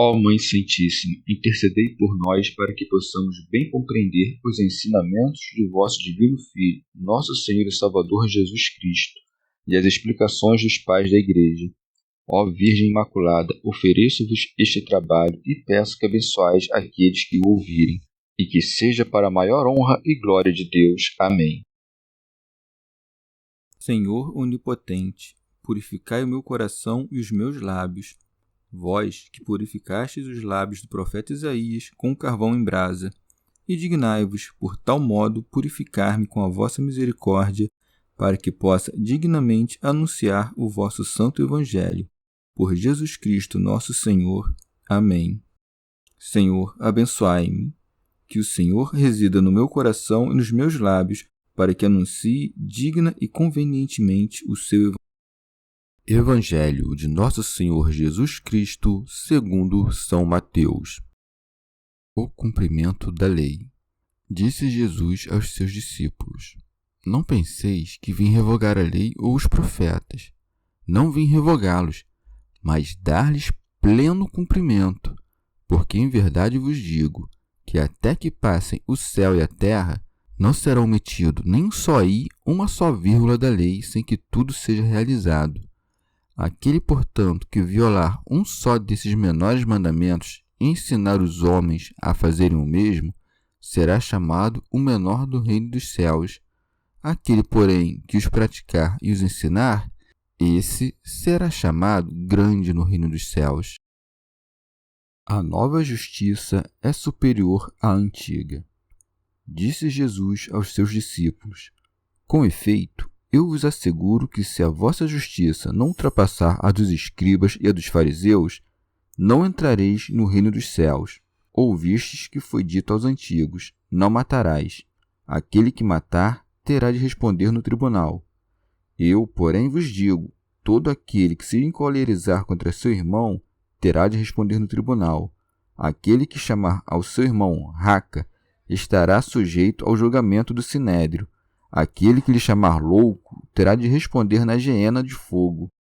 Ó Mãe Santíssima, intercedei por nós para que possamos bem compreender os ensinamentos de vosso Divino Filho, nosso Senhor e Salvador Jesus Cristo, e as explicações dos pais da Igreja. Ó Virgem Imaculada, ofereço-vos este trabalho e peço que abençoais aqueles que o ouvirem, e que seja para a maior honra e glória de Deus. Amém. Senhor onipotente, purificai o meu coração e os meus lábios. Vós, que purificastes os lábios do profeta Isaías com carvão em brasa, e dignai-vos, por tal modo, purificar-me com a vossa misericórdia, para que possa dignamente anunciar o vosso santo Evangelho. Por Jesus Cristo nosso Senhor. Amém. Senhor, abençoai-me. Que o Senhor resida no meu coração e nos meus lábios, para que anuncie digna e convenientemente o seu Evangelho de Nosso Senhor Jesus Cristo, segundo São Mateus. O cumprimento da lei. Disse Jesus aos seus discípulos: Não penseis que vim revogar a lei ou os profetas. Não vim revogá-los, mas dar-lhes pleno cumprimento. Porque em verdade vos digo que até que passem o céu e a terra, não será omitido nem um só i, uma só vírgula da lei, sem que tudo seja realizado. Aquele, portanto, que violar um só desses menores mandamentos e ensinar os homens a fazerem o mesmo, será chamado o menor do reino dos céus. Aquele, porém, que os praticar e os ensinar, esse será chamado grande no reino dos céus. A nova justiça é superior à antiga. Disse Jesus aos seus discípulos: Com efeito, eu vos asseguro que se a vossa justiça não ultrapassar a dos escribas e a dos fariseus, não entrareis no reino dos céus. Ouvistes que foi dito aos antigos: Não matarás. Aquele que matar terá de responder no tribunal. Eu, porém, vos digo: todo aquele que se encolerizar contra seu irmão terá de responder no tribunal. Aquele que chamar ao seu irmão raca estará sujeito ao julgamento do sinédrio. Aquele que lhe chamar louco terá de responder na geena de fogo.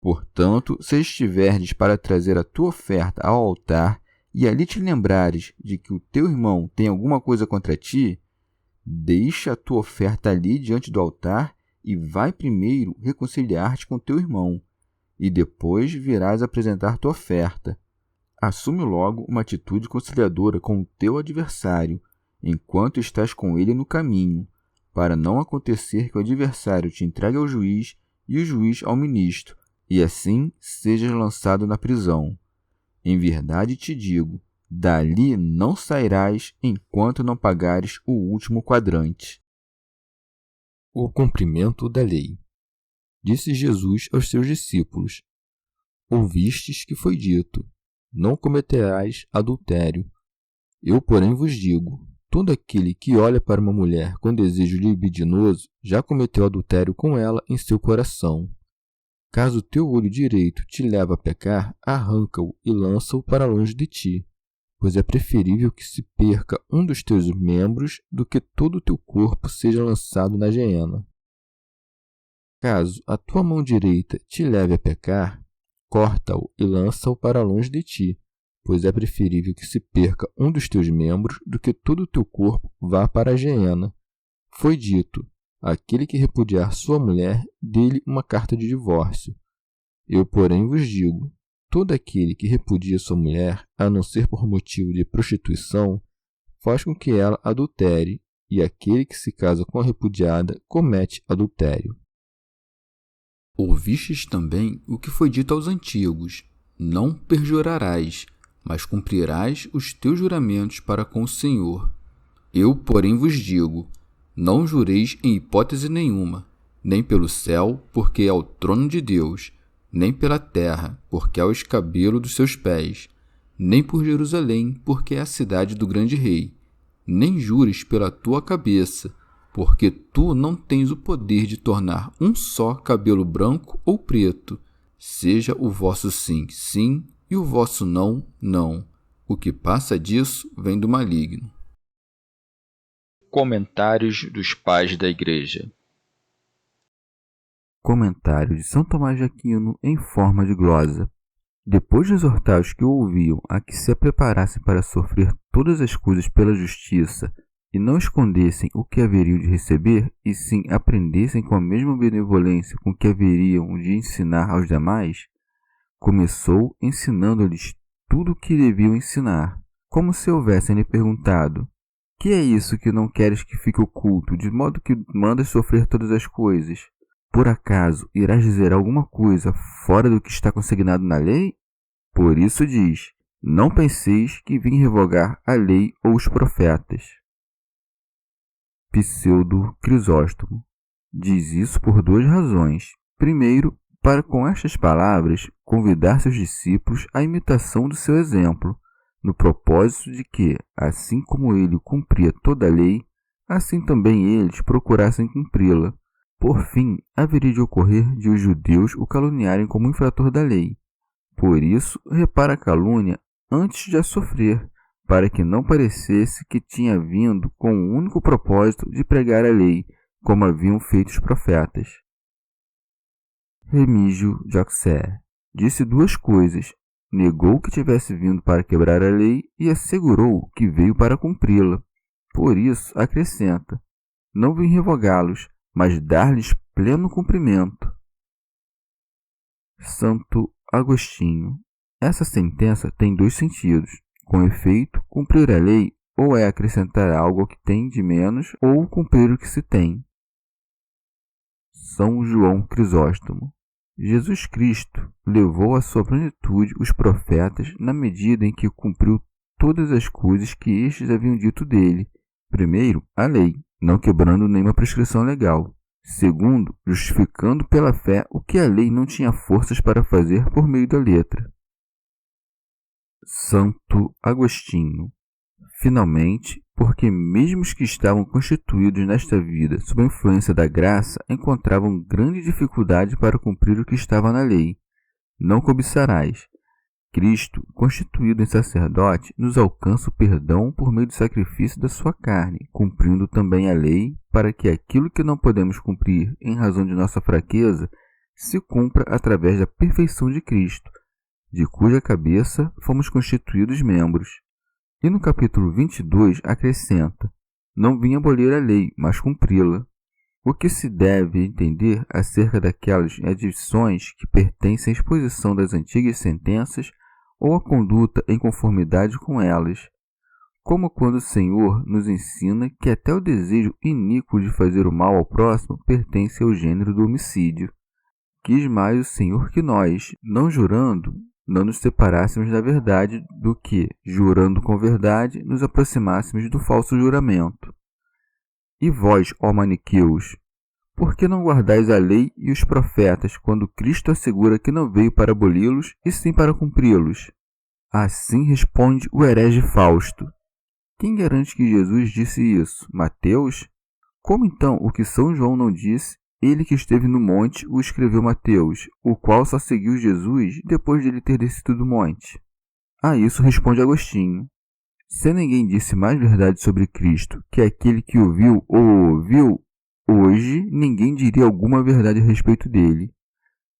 Portanto, se estiverdes para trazer a tua oferta ao altar, e ali te lembrares de que o teu irmão tem alguma coisa contra ti, deixa a tua oferta ali diante do altar e vai primeiro reconciliar-te com teu irmão, e depois virás apresentar tua oferta. Assume logo uma atitude conciliadora com o teu adversário, enquanto estás com ele no caminho, para não acontecer que o adversário te entregue ao juiz e o juiz ao ministro, e assim sejas lançado na prisão. Em verdade te digo, dali não sairás enquanto não pagares o último quadrante. O cumprimento da lei. Disse Jesus aos seus discípulos: Ouvistes que foi dito: Não cometerás adultério. Eu, porém, vos digo: todo aquele que olha para uma mulher com desejo libidinoso já cometeu adultério com ela em seu coração. Caso o teu olho direito te leve a pecar, arranca-o e lança-o para longe de ti, pois é preferível que se perca um dos teus membros do que todo o teu corpo seja lançado na geena. Caso a tua mão direita te leve a pecar, corta-o e lança-o para longe de ti, pois é preferível que se perca um dos teus membros do que todo o teu corpo vá para a geena. Foi dito: aquele que repudiar sua mulher, dê-lhe uma carta de divórcio. Eu, porém, vos digo: todo aquele que repudia sua mulher, a não ser por motivo de prostituição, faz com que ela adultere, e aquele que se casa com a repudiada comete adultério. Ouvistes também o que foi dito aos antigos: Não perjurarás, mas cumprirás os teus juramentos para com o Senhor. Eu, porém, vos digo: não jureis em hipótese nenhuma, nem pelo céu, porque é o trono de Deus, nem pela terra, porque é o escabelo dos seus pés, nem por Jerusalém, porque é a cidade do grande rei. Nem jures pela tua cabeça, porque tu não tens o poder de tornar um só cabelo branco ou preto. Seja o vosso sim, sim, e o vosso não, não. O que passa disso vem do maligno. Comentários dos Pais da Igreja. Comentário de São Tomás de Aquino em forma de glosa. Depois de exortar os que o ouviam a que se preparassem para sofrer todas as coisas pela justiça, e não escondessem o que haveriam de receber, e sim aprendessem com a mesma benevolência com que haveriam de ensinar aos demais, começou ensinando-lhes tudo o que deviam ensinar, como se houvessem lhe perguntado: que é isso que não queres que fique oculto, de modo que mandas sofrer todas as coisas? Por acaso irás dizer alguma coisa fora do que está consignado na lei? Por isso diz: não penseis que vim revogar a lei ou os profetas. Pseudo Crisóstomo diz isso por duas razões. Primeiro, para com estas palavras convidar seus discípulos à imitação do seu exemplo, no propósito de que, assim como ele cumpria toda a lei, assim também eles procurassem cumpri-la. Por fim, haveria de ocorrer de os judeus o caluniarem como infrator da lei. Por isso, repara a calúnia antes de a sofrer, para que não parecesse que tinha vindo com o único propósito de pregar a lei, como haviam feito os profetas. Remígio de Auxerre disse duas coisas: negou que tivesse vindo para quebrar a lei e assegurou que veio para cumpri-la. Por isso, acrescenta: não vim revogá-los, mas dar-lhes pleno cumprimento. Santo Agostinho. Essa sentença tem dois sentidos. Com efeito, cumprir a lei ou é acrescentar algo ao que tem de menos, ou cumprir o que se tem. São João Crisóstomo. Jesus Cristo levou à sua plenitude os profetas na medida em que cumpriu todas as coisas que estes haviam dito dele. Primeiro, a lei, não quebrando nenhuma prescrição legal. Segundo, justificando pela fé o que a lei não tinha forças para fazer por meio da letra. Santo Agostinho. Finalmente, porque mesmo os que estavam constituídos nesta vida sob a influência da graça encontravam grande dificuldade para cumprir o que estava na lei. Não cobiçarás. Cristo, constituído em sacerdote, nos alcança o perdão por meio do sacrifício da sua carne, cumprindo também a lei, para que aquilo que não podemos cumprir em razão de nossa fraqueza se cumpra através da perfeição de Cristo, de cuja cabeça fomos constituídos membros. E no capítulo 22 acrescenta: não vim abolir a lei, mas cumpri-la. O que se deve entender acerca daquelas adições que pertencem à exposição das antigas sentenças ou à conduta em conformidade com elas, como quando o Senhor nos ensina que até o desejo iníquo de fazer o mal ao próximo pertence ao gênero do homicídio. Quis mais o Senhor que nós, não jurando, não nos separássemos da verdade do que, jurando com verdade, nos aproximássemos do falso juramento. E vós, ó maniqueus, por que não guardais a lei e os profetas, quando Cristo assegura que não veio para aboli-los, e sim para cumpri-los? Assim responde o herege Fausto. Quem garante que Jesus disse isso? Mateus? Como então o que São João não disse, ele que esteve no monte o escreveu Mateus, o qual só seguiu Jesus depois de ele ter descido do monte? A isso responde Agostinho. Se ninguém disse mais verdade sobre Cristo que aquele que o viu ou o ouviu, hoje ninguém diria alguma verdade a respeito dele.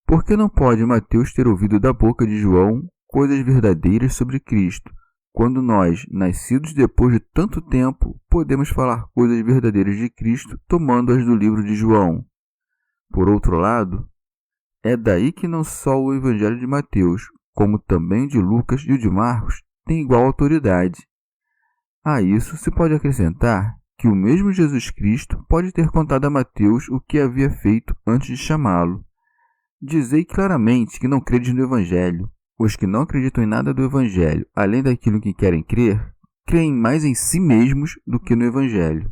Por que não pode Mateus ter ouvido da boca de João coisas verdadeiras sobre Cristo, quando nós, nascidos depois de tanto tempo, podemos falar coisas verdadeiras de Cristo tomando-as do livro de João? Por outro lado, é daí que não só o Evangelho de Mateus, como também o de Lucas e o de Marcos, têm igual autoridade. A isso se pode acrescentar que o mesmo Jesus Cristo pode ter contado a Mateus o que havia feito antes de chamá-lo. Dizei claramente que não credes no Evangelho. Os que não acreditam em nada do Evangelho, além daquilo em que querem crer, creem mais em si mesmos do que no Evangelho.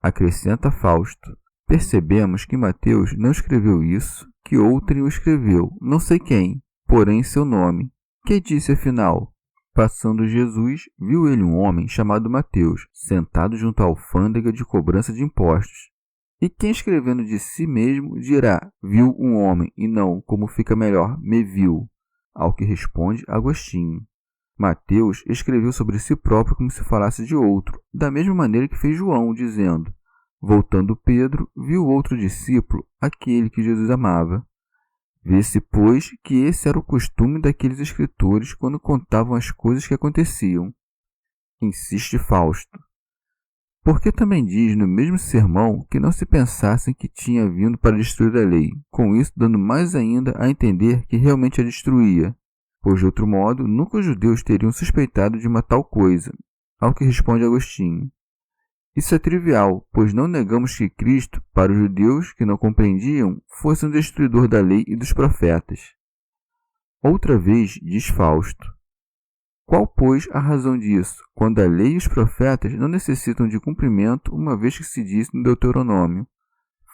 Acrescenta Fausto. Percebemos que Mateus não escreveu isso, que outrem o escreveu, não sei quem, porém seu nome. Que disse afinal? Passando Jesus, viu ele um homem chamado Mateus, sentado junto à alfândega de cobrança de impostos. E quem escrevendo de si mesmo dirá, viu um homem, e não, como fica melhor, me viu? Ao que responde Agostinho. Mateus escreveu sobre si próprio como se falasse de outro, da mesma maneira que fez João, dizendo: voltando Pedro, viu outro discípulo, aquele que Jesus amava. Vê-se, pois, que esse era o costume daqueles escritores quando contavam as coisas que aconteciam. Insiste Fausto. Porque também diz no mesmo sermão que não se pensassem que tinha vindo para destruir a lei, com isso dando mais ainda a entender que realmente a destruía, pois de outro modo nunca os judeus teriam suspeitado de uma tal coisa, ao que responde Agostinho. Isso é trivial, pois não negamos que Cristo, para os judeus que não compreendiam, fosse um destruidor da lei e dos profetas. Outra vez diz Fausto. Qual, pois, a razão disso, quando a lei e os profetas não necessitam de cumprimento, uma vez que se diz no Deuteronômio: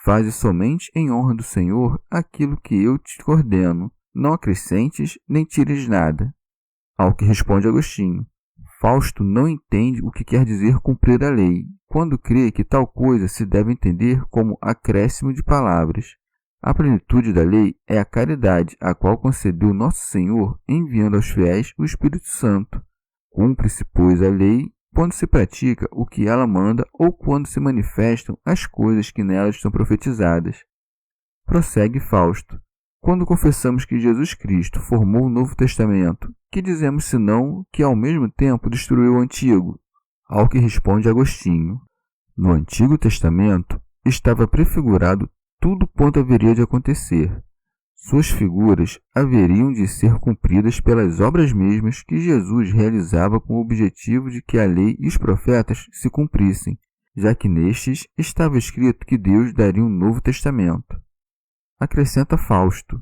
faze somente em honra do Senhor aquilo que eu te ordeno, não acrescentes nem tires nada. Ao que responde Agostinho. Fausto não entende o que quer dizer cumprir a lei, quando crê que tal coisa se deve entender como acréscimo de palavras. A plenitude da lei é a caridade, a qual concedeu Nosso Senhor, enviando aos fiéis o Espírito Santo. Cumpre-se, pois, a lei quando se pratica o que ela manda ou quando se manifestam as coisas que nelas estão profetizadas. Prossegue Fausto. Quando confessamos que Jesus Cristo formou o Novo Testamento, que dizemos senão que ao mesmo tempo destruiu o Antigo? Ao que responde Agostinho. No Antigo Testamento estava prefigurado tudo quanto haveria de acontecer. Suas figuras haveriam de ser cumpridas pelas obras mesmas que Jesus realizava com o objetivo de que a lei e os profetas se cumprissem, já que nestes estava escrito que Deus daria um Novo Testamento. Acrescenta Fausto.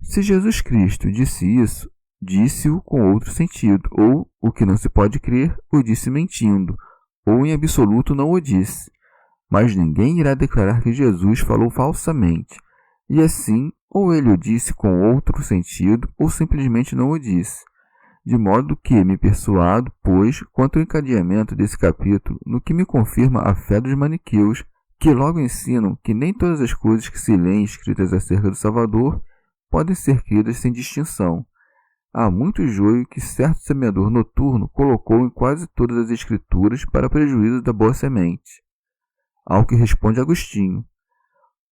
Se Jesus Cristo disse isso, disse-o com outro sentido, ou, o que não se pode crer, o disse mentindo, ou em absoluto não o disse. Mas ninguém irá declarar que Jesus falou falsamente, e assim, ou ele o disse com outro sentido, ou simplesmente não o disse. De modo que me persuado, pois, quanto ao encadeamento desse capítulo, no que me confirma a fé dos maniqueus, que logo ensinam que nem todas as coisas que se leem escritas acerca do Salvador podem ser cridas sem distinção. Há muito joio que certo semeador noturno colocou em quase todas as escrituras para prejuízo da boa semente. Ao que responde Agostinho.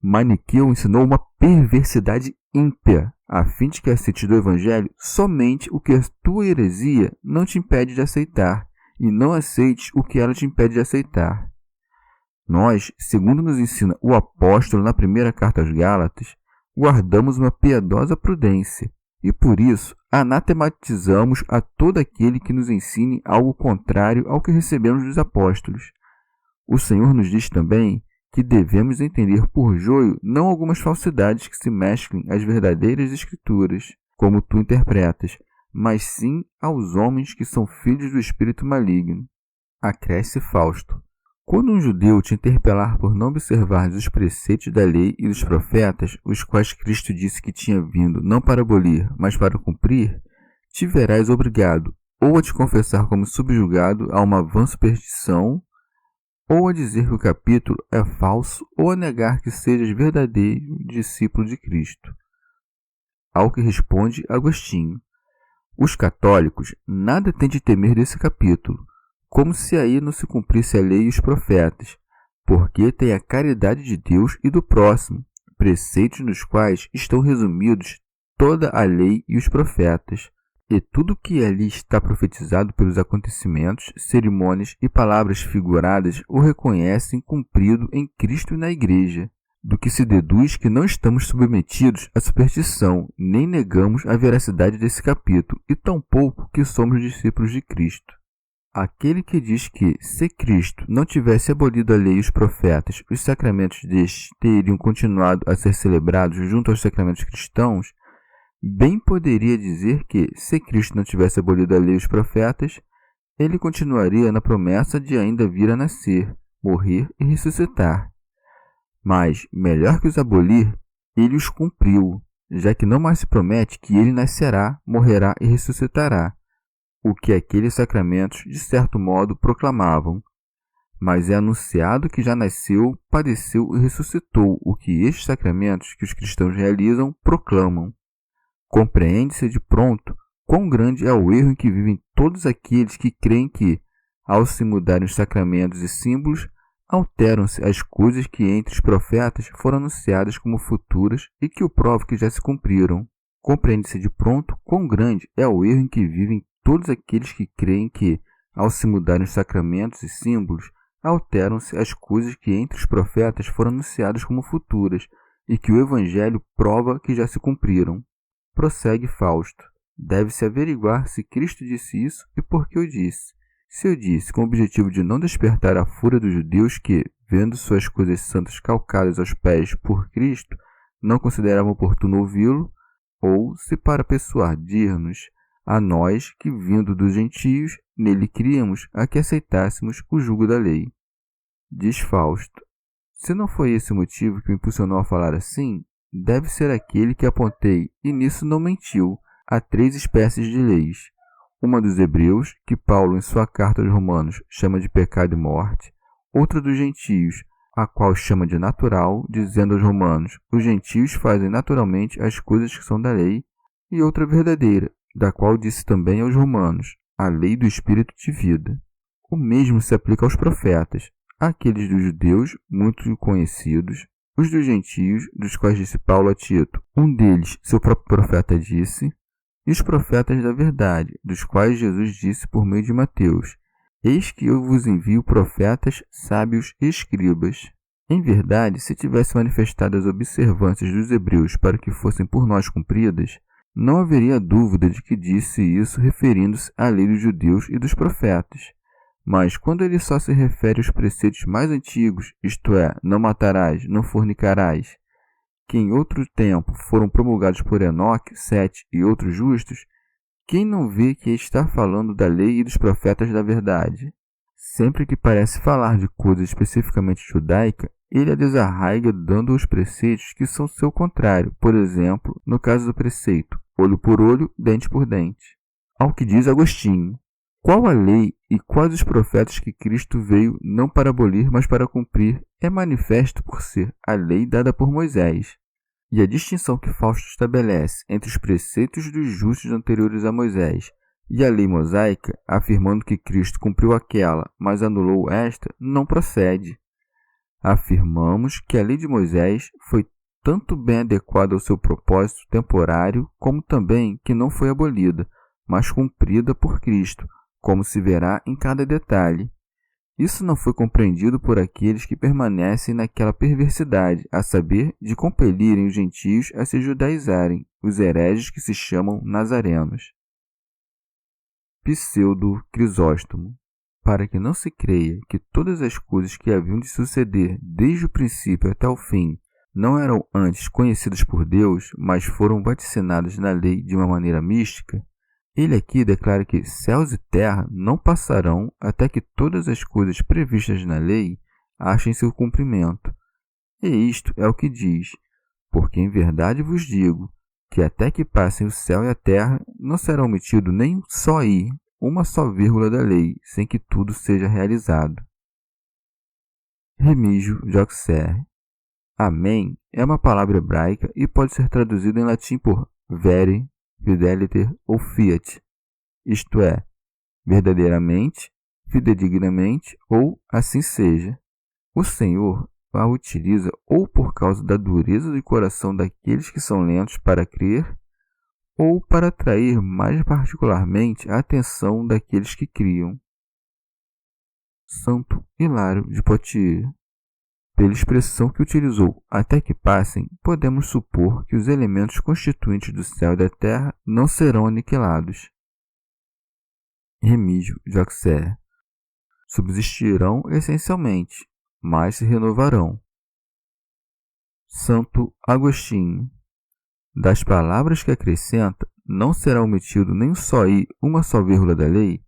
Maniqueu ensinou uma perversidade ímpia, a fim de que aceites do Evangelho somente o que a tua heresia não te impede de aceitar, e não aceites o que ela te impede de aceitar. Nós, segundo nos ensina o apóstolo na primeira carta aos Gálatas, guardamos uma piedosa prudência, e por isso anatematizamos a todo aquele que nos ensine algo contrário ao que recebemos dos apóstolos. O Senhor nos diz também que devemos entender por joio não algumas falsidades que se mesclem às verdadeiras escrituras, como tu interpretas, mas sim aos homens que são filhos do espírito maligno. Acresce Fausto. Quando um judeu te interpelar por não observar os preceitos da lei e dos profetas, os quais Cristo disse que tinha vindo não para abolir, mas para cumprir, te verás obrigado ou a te confessar como subjugado a uma vã superstição, ou a dizer que o capítulo é falso, ou a negar que sejas verdadeiro discípulo de Cristo. Ao que responde Agostinho. Os católicos nada têm de temer desse capítulo, como se aí não se cumprisse a lei e os profetas, porque tem a caridade de Deus e do próximo, preceitos nos quais estão resumidos toda a lei e os profetas, e tudo que ali está profetizado pelos acontecimentos, cerimônias e palavras figuradas o reconhecem cumprido em Cristo e na Igreja, do que se deduz que não estamos submetidos à superstição, nem negamos a veracidade desse capítulo, e tampouco que somos discípulos de Cristo. Aquele que diz que, se Cristo não tivesse abolido a lei e os profetas, os sacramentos destes teriam continuado a ser celebrados junto aos sacramentos cristãos, bem poderia dizer que, se Cristo não tivesse abolido a lei e os profetas, ele continuaria na promessa de ainda vir a nascer, morrer e ressuscitar. Mas, melhor que os abolir, ele os cumpriu, já que não mais se promete que ele nascerá, morrerá e ressuscitará, o que aqueles sacramentos, de certo modo, proclamavam. Mas é anunciado que já nasceu, padeceu e ressuscitou, o que estes sacramentos que os cristãos realizam proclamam. Compreende-se de pronto quão grande é o erro em que vivem todos aqueles que creem que, ao se mudarem os sacramentos e símbolos, alteram-se as coisas que entre os profetas foram anunciadas como futuras e que o prova que já se cumpriram. Compreende-se de pronto quão grande é o erro em que vivem todos aqueles que creem que, ao se mudarem os sacramentos e símbolos, alteram-se as coisas que entre os profetas foram anunciadas como futuras e que o Evangelho prova que já se cumpriram. Prossegue Fausto. Deve-se averiguar se Cristo disse isso e por que o disse. Se eu disse com o objetivo de não despertar a fúria dos judeus que, vendo suas coisas santas calcadas aos pés por Cristo, não consideravam oportuno ouvi-lo, ou se para persuadir-nos a nós que, vindo dos gentios, nele criamos a que aceitássemos o jugo da lei. Diz Fausto, se não foi esse o motivo que me impulsionou a falar assim, deve ser aquele que apontei, e nisso não mentiu, a 3 espécies de leis. Uma dos hebreus, que Paulo em sua carta aos Romanos chama de pecado e morte, outra dos gentios, a qual chama de natural, dizendo aos romanos, os gentios fazem naturalmente as coisas que são da lei, e outra verdadeira, da qual disse também aos romanos, a lei do espírito de vida. O mesmo se aplica aos profetas, aqueles dos judeus, muito conhecidos, os dos gentios, dos quais disse Paulo a Tito, um deles, seu próprio profeta, disse, e os profetas da verdade, dos quais Jesus disse por meio de Mateus, eis que eu vos envio profetas, sábios e escribas. Em verdade, se tivesse manifestado as observâncias dos hebreus para que fossem por nós cumpridas, não haveria dúvida de que disse isso referindo-se à lei dos judeus e dos profetas. Mas quando ele só se refere aos preceitos mais antigos, isto é, não matarás, não fornicarás, que em outro tempo foram promulgados por Enoque, Sete e outros justos, quem não vê que está falando da lei e dos profetas da verdade? Sempre que parece falar de coisa especificamente judaica, ele a desarraiga dando os preceitos que são seu contrário, por exemplo, no caso do preceito, olho por olho, dente por dente. Ao que diz Agostinho, qual a lei e quais os profetas que Cristo veio não para abolir, mas para cumprir, é manifesto por ser a lei dada por Moisés. E a distinção que Fausto estabelece entre os preceitos dos justos anteriores a Moisés e a lei mosaica, afirmando que Cristo cumpriu aquela, mas anulou esta, não procede. Afirmamos que a lei de Moisés foi tanto bem adequada ao seu propósito temporário, como também que não foi abolida, mas cumprida por Cristo, como se verá em cada detalhe. Isso não foi compreendido por aqueles que permanecem naquela perversidade, a saber, de compelirem os gentios a se judaizarem, os hereges que se chamam nazarenos. Pseudo Crisóstomo. Para que não se creia que todas as coisas que haviam de suceder desde o princípio até o fim não eram antes conhecidas por Deus, mas foram vaticinadas na lei de uma maneira mística, ele aqui declara que céus e terra não passarão até que todas as coisas previstas na lei achem seu cumprimento. E isto é o que diz, porque em verdade vos digo, que até que passem o céu e a terra, não será omitido nem só i, uma só vírgula da lei, sem que tudo seja realizado. Remígio de Auxerre. Amém é uma palavra hebraica e pode ser traduzida em latim por vere, fideliter ou fiat, isto é, verdadeiramente, fidedignamente ou assim seja. O Senhor a utiliza ou por causa da dureza do coração daqueles que são lentos para crer, ou para atrair mais particularmente a atenção daqueles que criam. Santo Hilário de Poitiers. Pela expressão que utilizou, até que passem, podemos supor que os elementos constituintes do céu e da terra não serão aniquilados. Remígio de Auxerre. Subsistirão essencialmente, mas se renovarão. Santo Agostinho. Das palavras que acrescenta, não será omitido nem um só i, uma só vírgula da lei,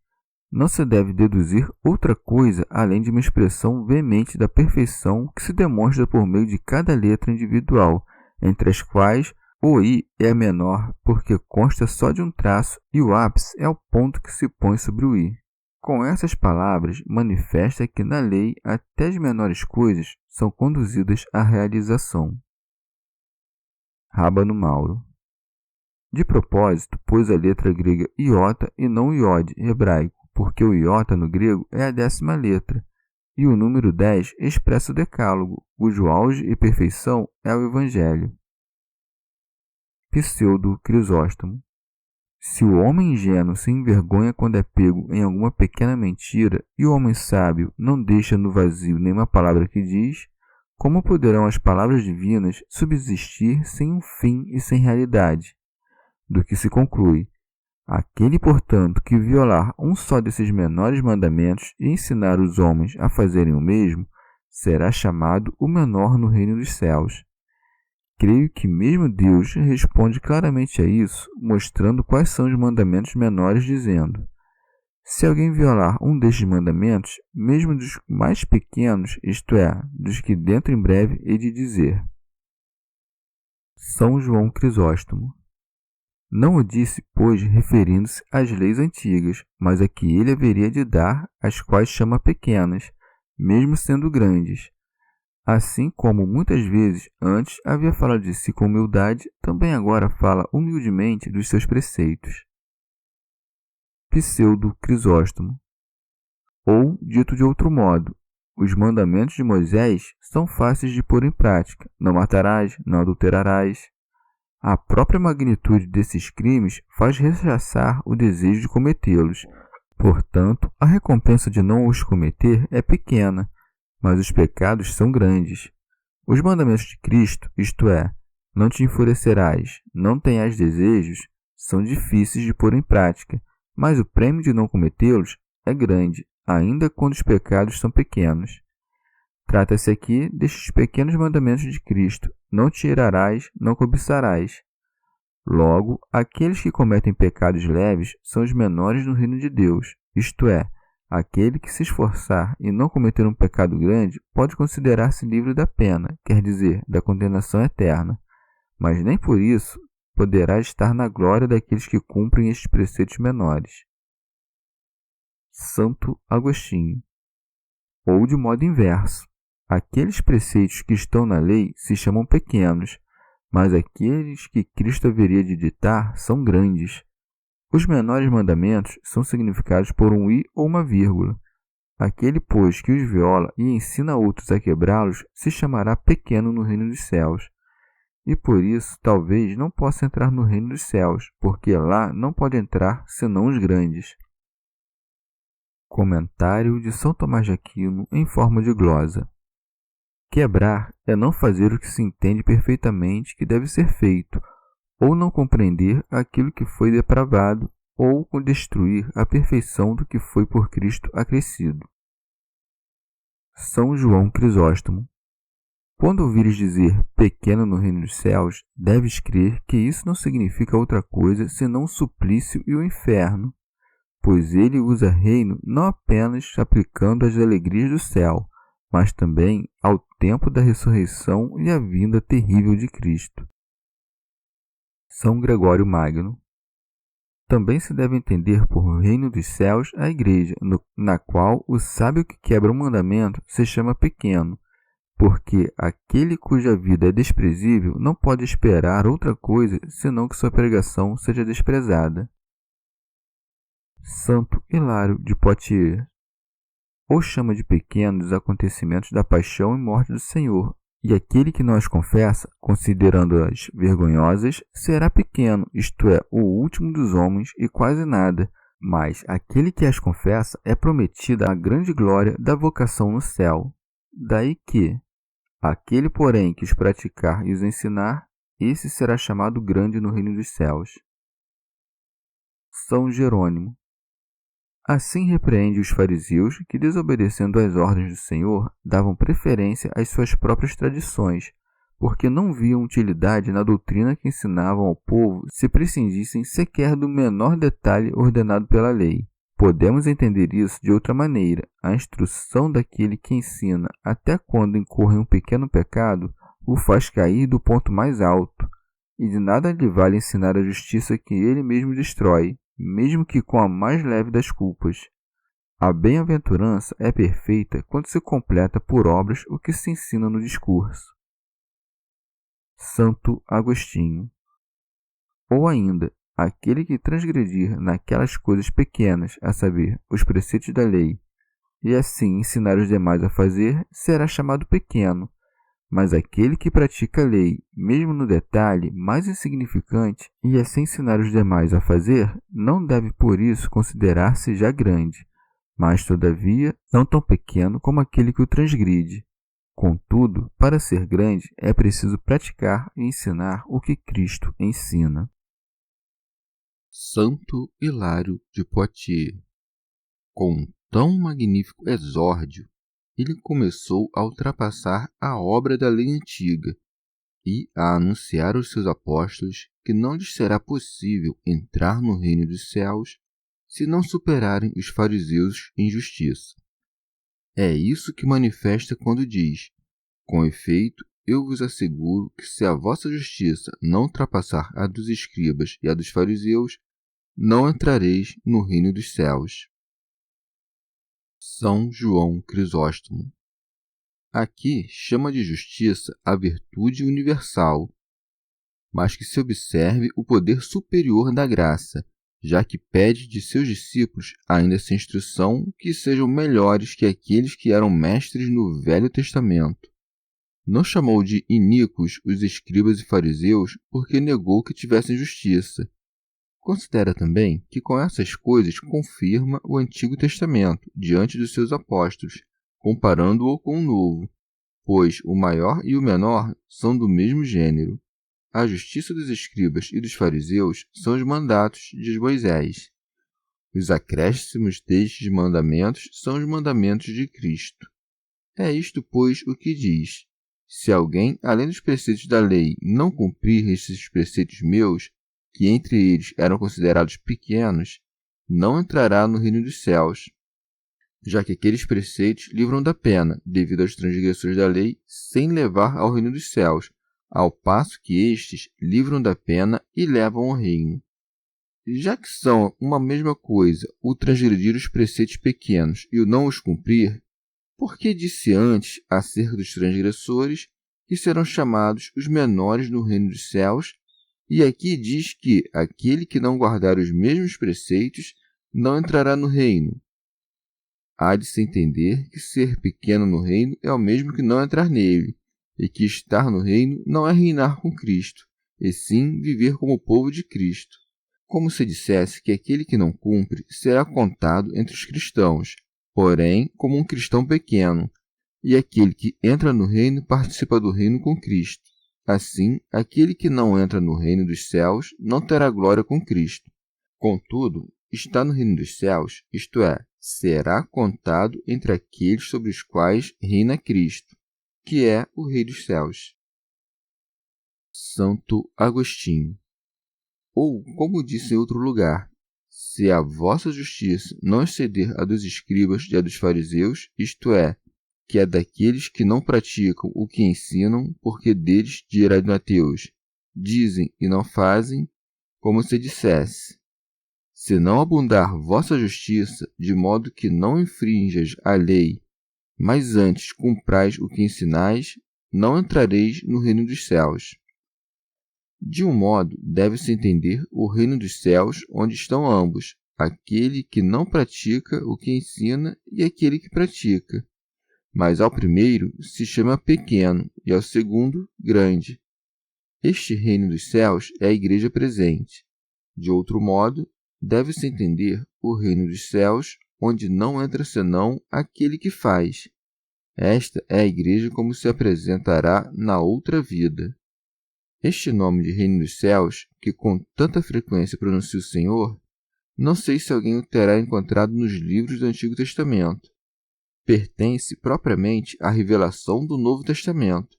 não se deve deduzir outra coisa além de uma expressão veemente da perfeição que se demonstra por meio de cada letra individual, entre as quais o i é a menor porque consta só de um traço e o ápice é o ponto que se põe sobre o i. Com essas palavras, manifesta que na lei até as menores coisas são conduzidas à realização. Rábano Mauro. De propósito, pôs a letra grega iota e não iode hebraico, porque o iota no grego é a 10ª letra, e o número 10 expressa o decálogo, cujo auge e perfeição é o Evangelho. Pseudo Crisóstomo. Se o homem ingênuo se envergonha quando é pego em alguma pequena mentira, e o homem sábio não deixa no vazio nenhuma palavra que diz, como poderão as palavras divinas subsistir sem um fim e sem realidade? Do que se conclui: aquele, portanto, que violar um só desses menores mandamentos e ensinar os homens a fazerem o mesmo, será chamado o menor no reino dos céus. Creio que mesmo Deus responde claramente a isso, mostrando quais são os mandamentos menores, dizendo: se alguém violar um destes mandamentos, mesmo dos mais pequenos, isto é, dos que dentro em breve hei de dizer. São João Crisóstomo. Não o disse, pois, referindo-se às leis antigas, mas a que ele haveria de dar, as quais chama pequenas, mesmo sendo grandes. Assim como muitas vezes antes havia falado de si com humildade, também agora fala humildemente dos seus preceitos. Pseudo Crisóstomo. Ou, dito de outro modo, os mandamentos de Moisés são fáceis de pôr em prática: não matarás, não adulterarás. A própria magnitude desses crimes faz rechaçar o desejo de cometê-los. Portanto, a recompensa de não os cometer é pequena, mas os pecados são grandes. Os mandamentos de Cristo, isto é, não te enfurecerás, não tenhas desejos, são difíceis de pôr em prática, mas o prêmio de não cometê-los é grande, ainda quando os pecados são pequenos. Trata-se aqui destes pequenos mandamentos de Cristo: não te irarás, não cobiçarás. Logo, aqueles que cometem pecados leves são os menores no reino de Deus, isto é, aquele que se esforçar e não cometer um pecado grande pode considerar-se livre da pena, quer dizer, da condenação eterna, mas nem por isso poderá estar na glória daqueles que cumprem estes preceitos menores. Santo Agostinho. Ou de modo inverso, aqueles preceitos que estão na lei se chamam pequenos, mas aqueles que Cristo haveria de ditar são grandes. Os menores mandamentos são significados por um i ou uma vírgula. Aquele, pois, que os viola e ensina outros a quebrá-los se chamará pequeno no reino dos céus. E por isso, talvez, não possa entrar no reino dos céus, porque lá não pode entrar senão os grandes. Comentário de São Tomás de Aquino em forma de glosa. Quebrar é não fazer o que se entende perfeitamente que deve ser feito, ou não compreender aquilo que foi depravado, ou destruir a perfeição do que foi por Cristo acrescido. São João Crisóstomo. Quando ouvires dizer pequeno no reino dos céus, deves crer que isso não significa outra coisa senão o suplício e o inferno, pois ele usa reino não apenas aplicando as alegrias do céu, mas também ao tempo da ressurreição e à vinda terrível de Cristo. São Gregório Magno. Também se deve entender por reino dos céus a igreja, na qual o sábio que quebra um mandamento se chama pequeno, porque aquele cuja vida é desprezível não pode esperar outra coisa senão que sua pregação seja desprezada. Santo Hilário de Poitiers. Ou chama de pequenos os acontecimentos da paixão e morte do Senhor, e aquele que não as confessa, considerando-as vergonhosas, será pequeno, isto é, o último dos homens e quase nada. Mas aquele que as confessa é prometida a grande glória da vocação no céu. Daí que, aquele, porém, que os praticar e os ensinar, esse será chamado grande no reino dos céus. São Jerônimo. Assim repreende os fariseus que, desobedecendo às ordens do Senhor, davam preferência às suas próprias tradições, porque não viam utilidade na doutrina que ensinavam ao povo se prescindissem sequer do menor detalhe ordenado pela lei. Podemos entender isso de outra maneira. A instrução daquele que ensina até quando incorre um pequeno pecado o faz cair do ponto mais alto, e de nada lhe vale ensinar a justiça que ele mesmo destrói, mesmo que com a mais leve das culpas. A bem-aventurança é perfeita quando se completa por obras o que se ensina no discurso. Santo Agostinho. Ou ainda, aquele que transgredir naquelas coisas pequenas, a saber, os preceitos da lei, e assim ensinar os demais a fazer, será chamado pequeno. Mas aquele que pratica a lei, mesmo no detalhe mais insignificante, e assim ensinar os demais a fazer, não deve por isso considerar-se já grande, mas todavia não tão pequeno como aquele que o transgride. Contudo, para ser grande, é preciso praticar e ensinar o que Cristo ensina. Santo Hilário de Poitiers. Com tão magnífico exórdio, ele começou a ultrapassar a obra da lei antiga e a anunciar aos seus apóstolos que não lhes será possível entrar no reino dos céus se não superarem os fariseus em justiça. É isso que manifesta quando diz: com efeito, eu vos asseguro que se a vossa justiça não ultrapassar a dos escribas e a dos fariseus, não entrareis no reino dos céus. São João Crisóstomo. Aqui chama de justiça a virtude universal, mas que se observe o poder superior da graça, já que pede de seus discípulos ainda essa instrução que sejam melhores que aqueles que eram mestres no Velho Testamento. Não chamou de iníquos os escribas e fariseus porque negou que tivessem justiça. Considera também que com essas coisas confirma o Antigo Testamento diante dos seus apóstolos, comparando-o com o Novo, pois o maior e o menor são do mesmo gênero. A justiça dos escribas e dos fariseus são os mandatos de Moisés. Os acréscimos destes mandamentos são os mandamentos de Cristo. É isto, pois, o que diz: se alguém, além dos preceitos da lei, não cumprir estes preceitos meus, que entre eles eram considerados pequenos, não entrará no reino dos céus, já que aqueles preceitos livram da pena, devido aos transgressores da lei, sem levar ao reino dos céus, ao passo que estes livram da pena e levam ao reino. Já que são uma mesma coisa o transgredir os preceitos pequenos e o não os cumprir, por que disse antes, acerca dos transgressores, que serão chamados os menores no reino dos céus, e aqui diz que aquele que não guardar os mesmos preceitos não entrará no reino? Há de se entender que ser pequeno no reino é o mesmo que não entrar nele, e que estar no reino não é reinar com Cristo, e sim viver como povo de Cristo. Como se dissesse que aquele que não cumpre será contado entre os cristãos, porém como um cristão pequeno, e aquele que entra no reino participa do reino com Cristo. Assim, aquele que não entra no reino dos céus não terá glória com Cristo. Contudo, está no reino dos céus, isto é, será contado entre aqueles sobre os quais reina Cristo, que é o Rei dos céus. Santo Agostinho. Ou, como disse em outro lugar, se a vossa justiça não exceder a dos escribas e a dos fariseus, isto é, que é daqueles que não praticam o que ensinam, porque deles dirá Mateus, dizem e não fazem, como se dissesse: se não abundar vossa justiça, de modo que não infrinjas a lei, mas antes cumprais o que ensinais, não entrareis no reino dos céus. De um modo, deve-se entender o reino dos céus, onde estão ambos, aquele que não pratica o que ensina e aquele que pratica. Mas ao primeiro se chama pequeno e ao segundo grande. Este reino dos céus é a igreja presente. De outro modo, deve-se entender o reino dos céus, onde não entra senão aquele que faz. Esta é a igreja como se apresentará na outra vida. Este nome de reino dos céus, que com tanta frequência pronuncia o Senhor, não sei se alguém o terá encontrado nos livros do Antigo Testamento. Pertence propriamente à revelação do Novo Testamento,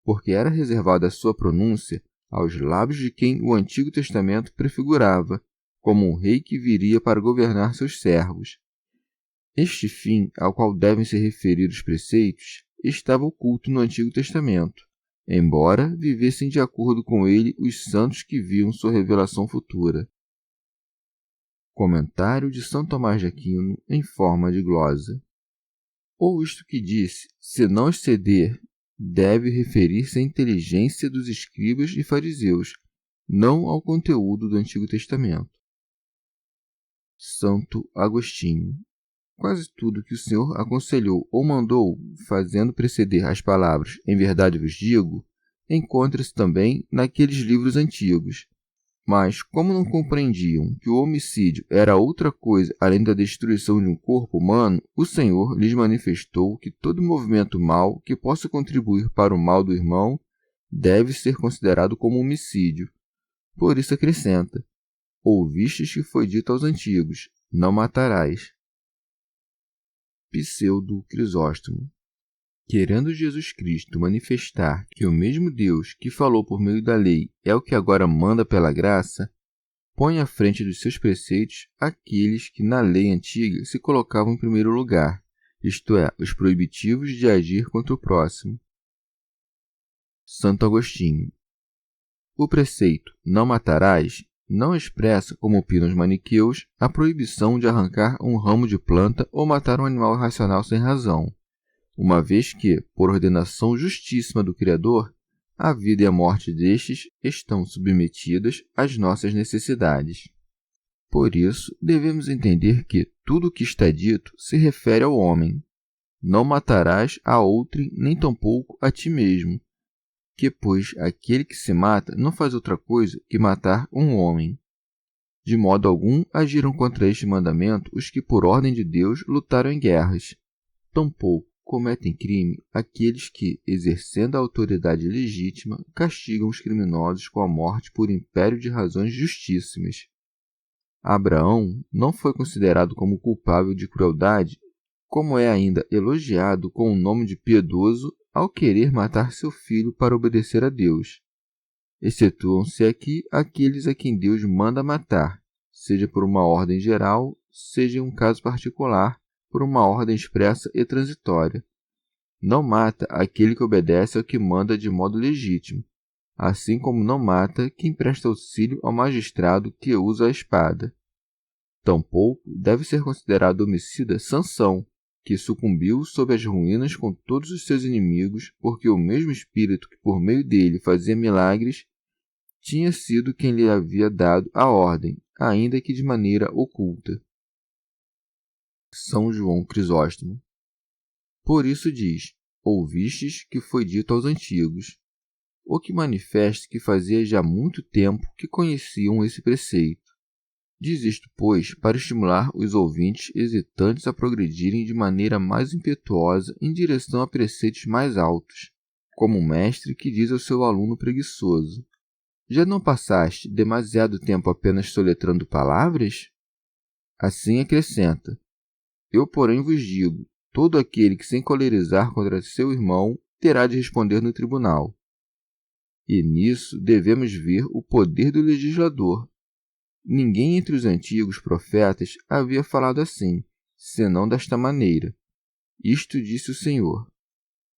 porque era reservada a sua pronúncia aos lábios de quem o Antigo Testamento prefigurava, como um rei que viria para governar seus servos. Este fim ao qual devem se referir os preceitos estava oculto no Antigo Testamento, embora vivessem de acordo com ele os santos que viam sua revelação futura. Comentário de São Tomás de Aquino em forma de glosa. Ou isto que disse, se não exceder, deve referir-se à inteligência dos escribas e fariseus, não ao conteúdo do Antigo Testamento. Santo Agostinho. quase tudo que o Senhor aconselhou ou mandou, fazendo preceder as palavras "em verdade vos digo", encontra-se também naqueles livros antigos. Mas, como não compreendiam que o homicídio era outra coisa além da destruição de um corpo humano, o Senhor lhes manifestou que todo movimento mau que possa contribuir para o mal do irmão deve ser considerado como homicídio. Por isso acrescenta: ouvistes que foi dito aos antigos: não matarás. Pseudo Crisóstomo. Querendo Jesus Cristo manifestar que o mesmo Deus que falou por meio da lei é o que agora manda pela graça, põe à frente dos seus preceitos aqueles que na lei antiga se colocavam em primeiro lugar, isto é, os proibitivos de agir contra o próximo. Santo Agostinho. O preceito "não matarás" não expressa, como opinam os maniqueus, a proibição de arrancar um ramo de planta ou matar um animal irracional sem razão, uma vez que, por ordenação justíssima do Criador, a vida e a morte destes estão submetidas às nossas necessidades. Por isso, devemos entender que tudo o que está dito se refere ao homem. Não matarás a outrem, nem tampouco a ti mesmo, que, pois, aquele que se mata não faz outra coisa que matar um homem. De modo algum agiram contra este mandamento os que, por ordem de Deus, lutaram em guerras. Tampouco cometem crime aqueles que, exercendo a autoridade legítima, castigam os criminosos com a morte por império de razões justíssimas. Abraão não foi considerado como culpável de crueldade, como é ainda elogiado com o nome de piedoso ao querer matar seu filho para obedecer a Deus. Excetuam-se aqui aqueles a quem Deus manda matar, seja por uma ordem geral, seja em um caso particular, por uma ordem expressa e transitória. Não mata aquele que obedece ao que manda de modo legítimo, assim como não mata quem presta auxílio ao magistrado que usa a espada. Tampouco deve ser considerado homicida Sansão, que sucumbiu sob as ruínas com todos os seus inimigos, porque o mesmo Espírito que por meio dele fazia milagres tinha sido quem lhe havia dado a ordem, ainda que de maneira oculta. São João Crisóstomo. Por isso diz: ouvistes que foi dito aos antigos, o que manifesta que fazia já muito tempo que conheciam esse preceito. Diz isto, pois, para estimular os ouvintes hesitantes a progredirem de maneira mais impetuosa em direção a preceitos mais altos, como um mestre que diz ao seu aluno preguiçoso: já não passaste demasiado tempo apenas soletrando palavras? Assim acrescenta: eu, porém, vos digo, todo aquele que se encolerizar contra seu irmão terá de responder no tribunal. E nisso devemos ver o poder do legislador. Ninguém entre os antigos profetas havia falado assim, senão desta maneira: isto disse o Senhor.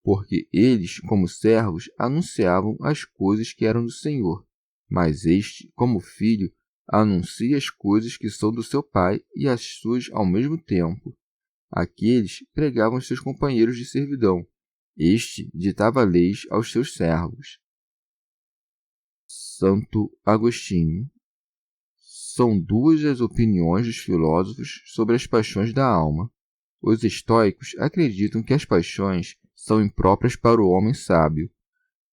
Porque eles, como servos, anunciavam as coisas que eram do Senhor, mas este, como filho, anuncia as coisas que são do seu pai e as suas ao mesmo tempo. Aqueles pregavam aos seus companheiros de servidão. Este ditava leis aos seus servos. Santo Agostinho. São duas as opiniões dos filósofos sobre as paixões da alma. Os estoicos acreditam que as paixões são impróprias para o homem sábio,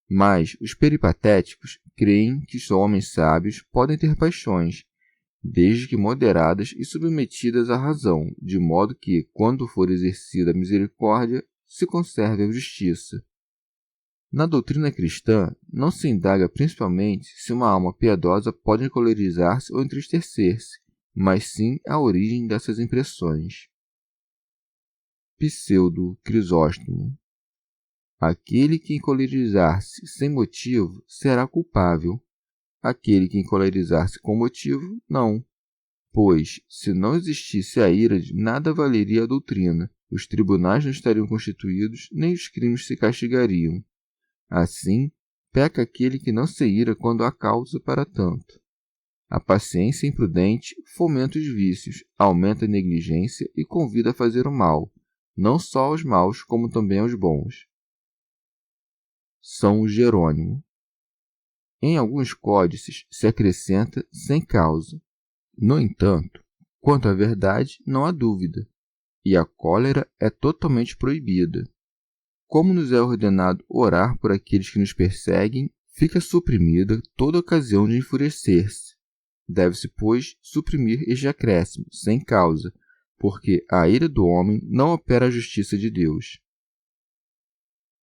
mas os peripatéticos creem que os homens sábios podem ter paixões, desde que moderadas e submetidas à razão, de modo que, quando for exercida a misericórdia, se conserve a justiça. Na doutrina cristã, não se indaga principalmente se uma alma piedosa pode encolerizar-se ou entristecer-se, mas sim a origem dessas impressões. Pseudo Crisóstomo. Aquele que encolerizar-se sem motivo será culpável. Aquele que encolerizar-se com motivo, não. Pois, se não existisse a ira, nada valeria a doutrina, os tribunais não estariam constituídos, nem os crimes se castigariam. Assim, peca aquele que não se ira quando há causa para tanto. A paciência imprudente fomenta os vícios, aumenta a negligência e convida a fazer o mal, não só aos maus, como também aos bons. São Jerônimo. Em alguns códices se acrescenta sem causa. No entanto, quanto à verdade, não há dúvida. e a cólera é totalmente proibida. Como nos é ordenado orar por aqueles que nos perseguem, fica suprimida toda ocasião de enfurecer-se. Deve-se, pois, suprimir este acréscimo, sem causa, porque a ira do homem não opera a justiça de Deus.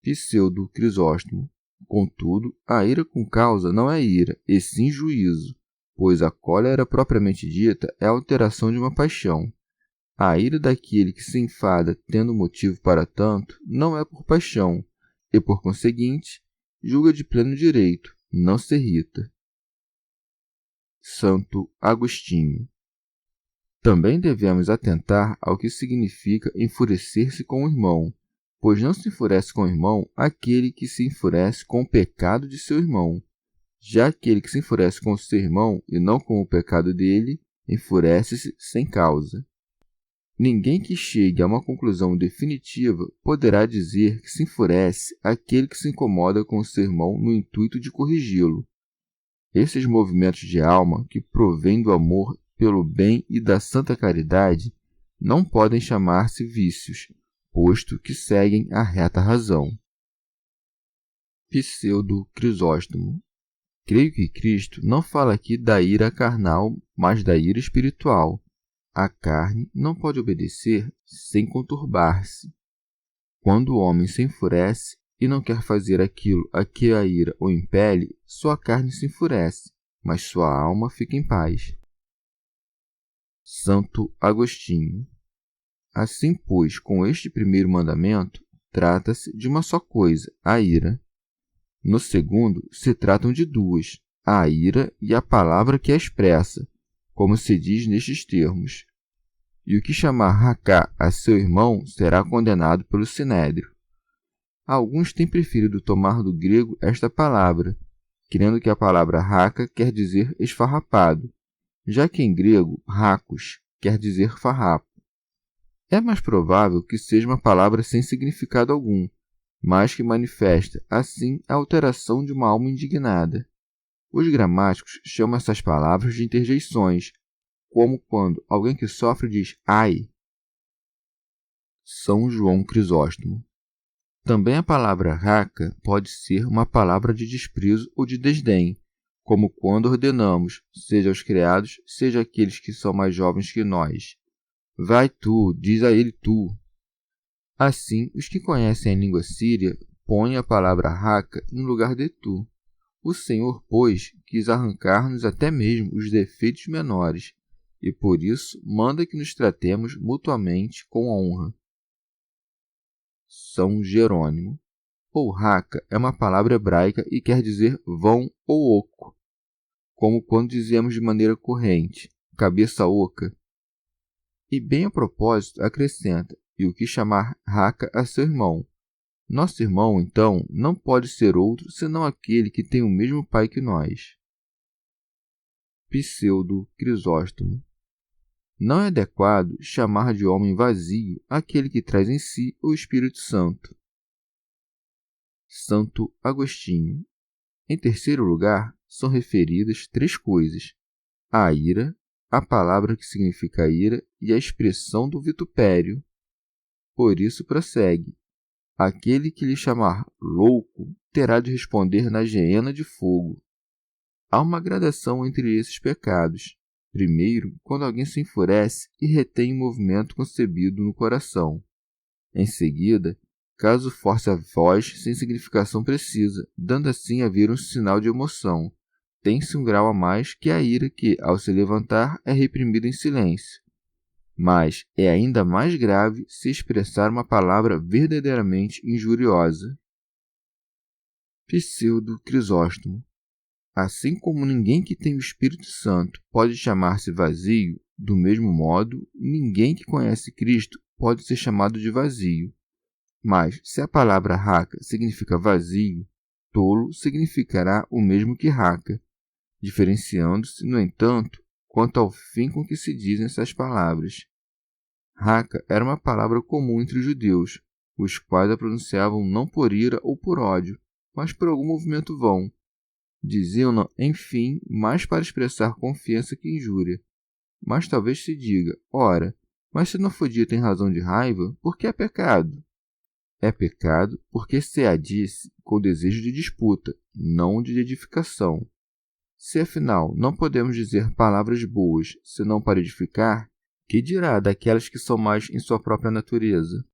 Pseudo Crisóstomo. Contudo, a ira com causa não é ira, e sim juízo, pois a cólera propriamente dita é a alteração de uma paixão. A ira daquele que se enfada tendo motivo para tanto não é por paixão, e por conseguinte, julga de pleno direito, não se irrita. Santo Agostinho. Também devemos atentar ao que significa enfurecer-se com o irmão, pois não se enfurece com o irmão aquele que se enfurece com o pecado de seu irmão. Já aquele que se enfurece com o seu irmão e não com o pecado dele, enfurece-se sem causa. Ninguém que chegue a uma conclusão definitiva poderá dizer que se enfurece aquele que se incomoda com o seu irmão no intuito de corrigi-lo. Esses movimentos de alma que provêm do amor pelo bem e da santa caridade não podem chamar-se vícios, posto que seguem a reta razão. Pseudo Crisóstomo. Creio que Cristo não fala aqui da ira carnal, mas da ira espiritual. A carne não pode obedecer sem conturbar-se. Quando o homem se enfurece e não quer fazer aquilo a que a ira o impele, sua carne se enfurece, mas sua alma fica em paz. Santo Agostinho. Assim, pois, com este primeiro mandamento, trata-se de uma só coisa, a ira. No segundo, se tratam de duas, a ira e a palavra que a expressa, como se diz nestes termos. E o que chamar racá a seu irmão será condenado pelo sinédrio. Alguns têm preferido tomar do grego esta palavra, crendo que a palavra raca quer dizer esfarrapado, já que em grego racos quer dizer farrapo. É mais provável que seja uma palavra sem significado algum, mas que manifesta, assim, a alteração de uma alma indignada. Os gramáticos chamam essas palavras de interjeições, como quando alguém que sofre diz ai. São João Crisóstomo. Também a palavra raca pode ser uma palavra de desprezo ou de desdém, como quando ordenamos, seja aos criados, seja àqueles que são mais jovens que nós. Vai tu, diz a ele tu. Assim, os que conhecem a língua síria põem a palavra raca em lugar de tu. O Senhor, pois, quis arrancar-nos até mesmo os defeitos menores, e por isso manda que nos tratemos mutuamente com honra. São Jerônimo. Ou raca é uma palavra hebraica e quer dizer vão ou oco, como quando dizemos de maneira corrente, cabeça oca. E bem a propósito acrescenta, e o que chamar raca a seu irmão. Nosso irmão, então, não pode ser outro senão aquele que tem o mesmo pai que nós. Pseudo Crisóstomo. Não é adequado chamar de homem vazio aquele que traz em si o Espírito Santo. Santo Agostinho. Em terceiro lugar, são referidas três coisas: a ira, a palavra que significa ira e a expressão do vitupério. Por isso prossegue: aquele que lhe chamar louco terá de responder na geena de fogo. Há uma gradação entre esses pecados. Primeiro, quando alguém se enfurece e retém o movimento concebido no coração. Em seguida, caso force a voz sem significação precisa, dando assim a vir um sinal de emoção. Tem-se um grau a mais que a ira que, ao se levantar, é reprimida em silêncio. Mas é ainda mais grave se expressar uma palavra verdadeiramente injuriosa. Pseudo Crisóstomo. Assim como ninguém que tem o Espírito Santo pode chamar-se vazio, do mesmo modo, ninguém que conhece Cristo pode ser chamado de vazio. Mas, se a palavra raca significa vazio, tolo significará o mesmo que raca, diferenciando-se, no entanto, quanto ao fim com que se dizem essas palavras. Raca era uma palavra comum entre os judeus, os quais a pronunciavam não por ira ou por ódio, mas por algum movimento vão. Diziam-na, enfim, mais para expressar confiança que injúria. Mas talvez se diga, ora, Mas se não for dito em razão de raiva, por que é pecado? É pecado porque se a disse com desejo de disputa, não de edificação. Se afinal não podemos dizer palavras boas senão para edificar, que dirá daquelas que são mais em sua própria natureza?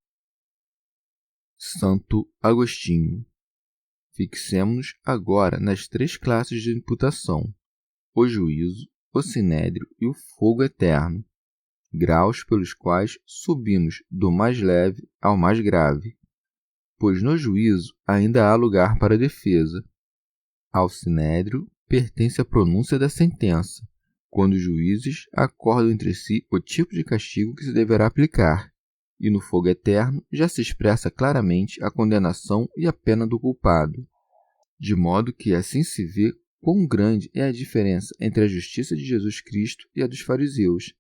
Santo Agostinho. Fixemo-nos agora nas 3 classes de imputação: o juízo, o sinédrio e o fogo eterno, graus pelos quais subimos do mais leve ao mais grave, pois no juízo ainda há lugar para defesa. Ao sinédrio pertence a pronúncia da sentença, quando os juízes acordam entre si o tipo de castigo que se deverá aplicar, e no fogo eterno já se expressa claramente a condenação e a pena do culpado, de modo que assim se vê quão grande é a diferença entre a justiça de Jesus Cristo e a dos fariseus.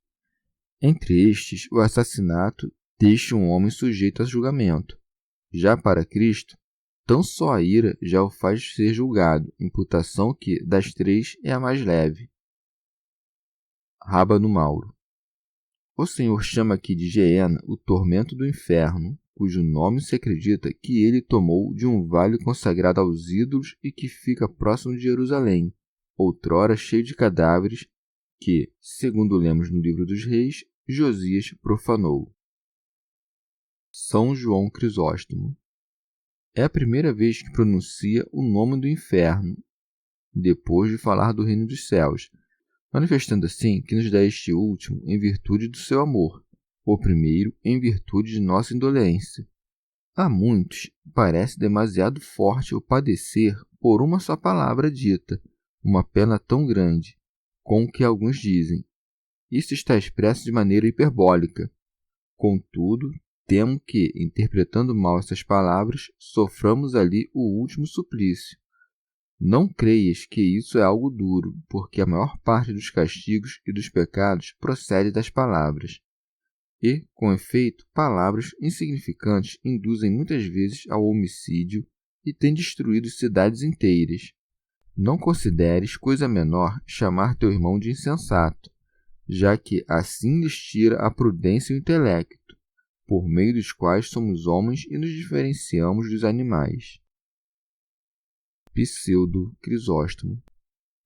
Entre estes, o assassinato deixa um homem sujeito a julgamento. Já para Cristo, tão só a ira já o faz ser julgado, imputação que, das 3, é a mais leve. Rábano Mauro. O Senhor chama aqui de Geena o tormento do inferno, cujo nome se acredita que ele tomou de um vale consagrado aos ídolos e que fica próximo de Jerusalém, outrora cheio de cadáveres, que, segundo lemos no livro dos Reis, Josias profanou. São João Crisóstomo. É a primeira vez que pronuncia o nome do inferno, depois de falar do reino dos céus, manifestando assim que nos dá este último em virtude do seu amor, o primeiro em virtude de nossa indolência. A muitos parece demasiado forte o padecer por uma só palavra dita, uma pena tão grande, com o que alguns dizem. Isso está expresso de maneira hiperbólica. Contudo, temo que, interpretando mal essas palavras, soframos ali o último suplício. Não creias que isso é algo duro, porque a maior parte dos castigos e dos pecados procede das palavras. E, com efeito, palavras insignificantes induzem muitas vezes ao homicídio e têm destruído cidades inteiras. Não consideres coisa menor chamar teu irmão de insensato, já que assim lhes tira a prudência e o intelecto, por meio dos quais somos homens e nos diferenciamos dos animais. Pseudo Crisóstomo.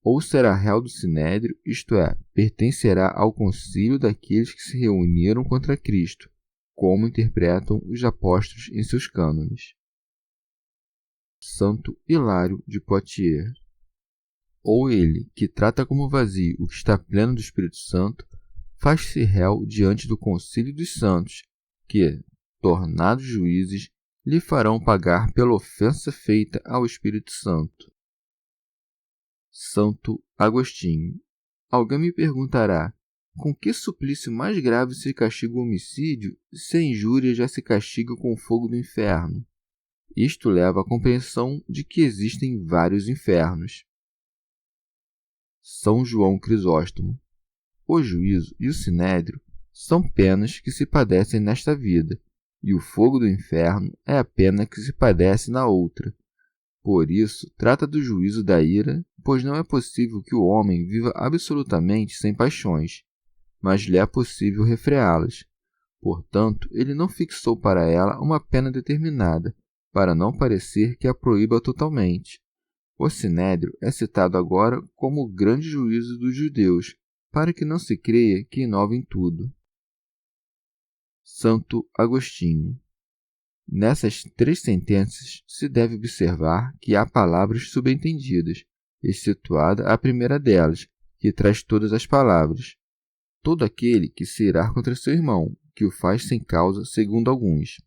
Ou será réu do sinédrio, isto é, pertencerá ao concílio daqueles que se reuniram contra Cristo, como interpretam os apóstolos em seus cânones. Santo Hilário de Poitiers. Ou ele, que trata como vazio o que está pleno do Espírito Santo, faz-se réu diante do concílio dos santos, que, tornados juízes, lhe farão pagar pela ofensa feita ao Espírito Santo. Santo Agostinho. Alguém me perguntará, com que suplício mais grave se castiga o homicídio, se a injúria já se castiga com o fogo do inferno? Isto leva à compreensão de que existem vários infernos. São João Crisóstomo. O juízo e o sinédrio são penas que se padecem nesta vida, e o fogo do inferno é a pena que se padece na outra. Por isso, trata do juízo da ira, pois não é possível que o homem viva absolutamente sem paixões, mas lhe é possível refreá-las. Portanto, ele não fixou para ela uma pena determinada, para não parecer que a proíba totalmente. O sinédrio é citado agora como o grande juízo dos judeus, para que não se creia que inova em tudo. Santo Agostinho. Nessas 3 sentenças se deve observar que há palavras subentendidas, excetuada a primeira delas, que traz todas as palavras. Todo aquele que se irá contra seu irmão, que o faz sem causa, segundo alguns.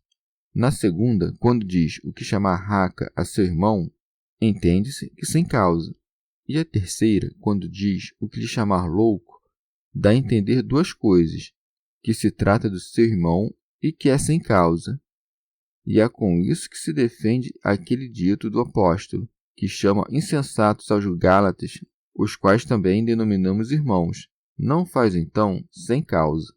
Na segunda, quando diz o que chamar raca a seu irmão, entende-se que sem causa. E a terceira, quando diz o que lhe chamar louco, dá a entender 2 coisas, que se trata do seu irmão e que é sem causa. E é com isso que se defende aquele dito do apóstolo, que chama insensatos aos Gálatas, os quais também denominamos irmãos. Não faz então sem causa.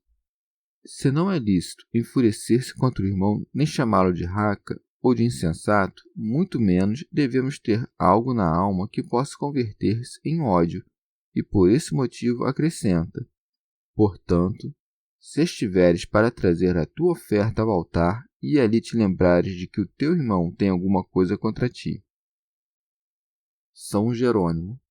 Se não é lícito enfurecer-se contra o irmão, nem chamá-lo de raca ou de insensato, muito menos devemos ter algo na alma que possa converter-se em ódio, e por esse motivo acrescenta: portanto, se estiveres para trazer a tua oferta ao altar e ali te lembrares de que o teu irmão tem alguma coisa contra ti. São Jerônimo.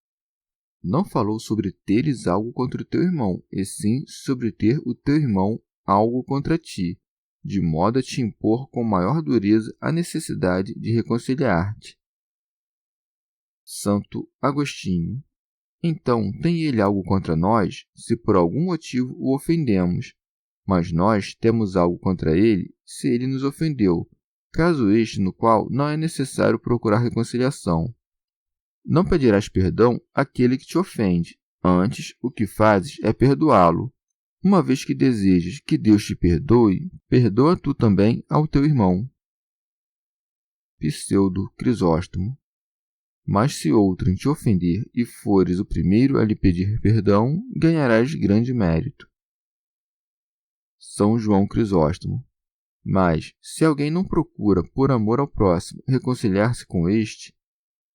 Não falou sobre teres algo contra o teu irmão, e sim sobre ter o teu irmão algo contra ti, de modo a te impor com maior dureza a necessidade de reconciliar-te. Santo Agostinho. Então, tem ele algo contra nós, se por algum motivo o ofendemos, mas nós temos algo contra ele, se ele nos ofendeu, caso este no qual não é necessário procurar reconciliação. Não pedirás perdão àquele que te ofende, antes o que fazes é perdoá-lo. Uma vez que desejas que Deus te perdoe, perdoa tu também ao teu irmão. Pseudo Crisóstomo. Mas se outrem te ofender e fores o primeiro a lhe pedir perdão, ganharás grande mérito. São João Crisóstomo. Mas, se alguém não procura, por amor ao próximo, reconciliar-se com este,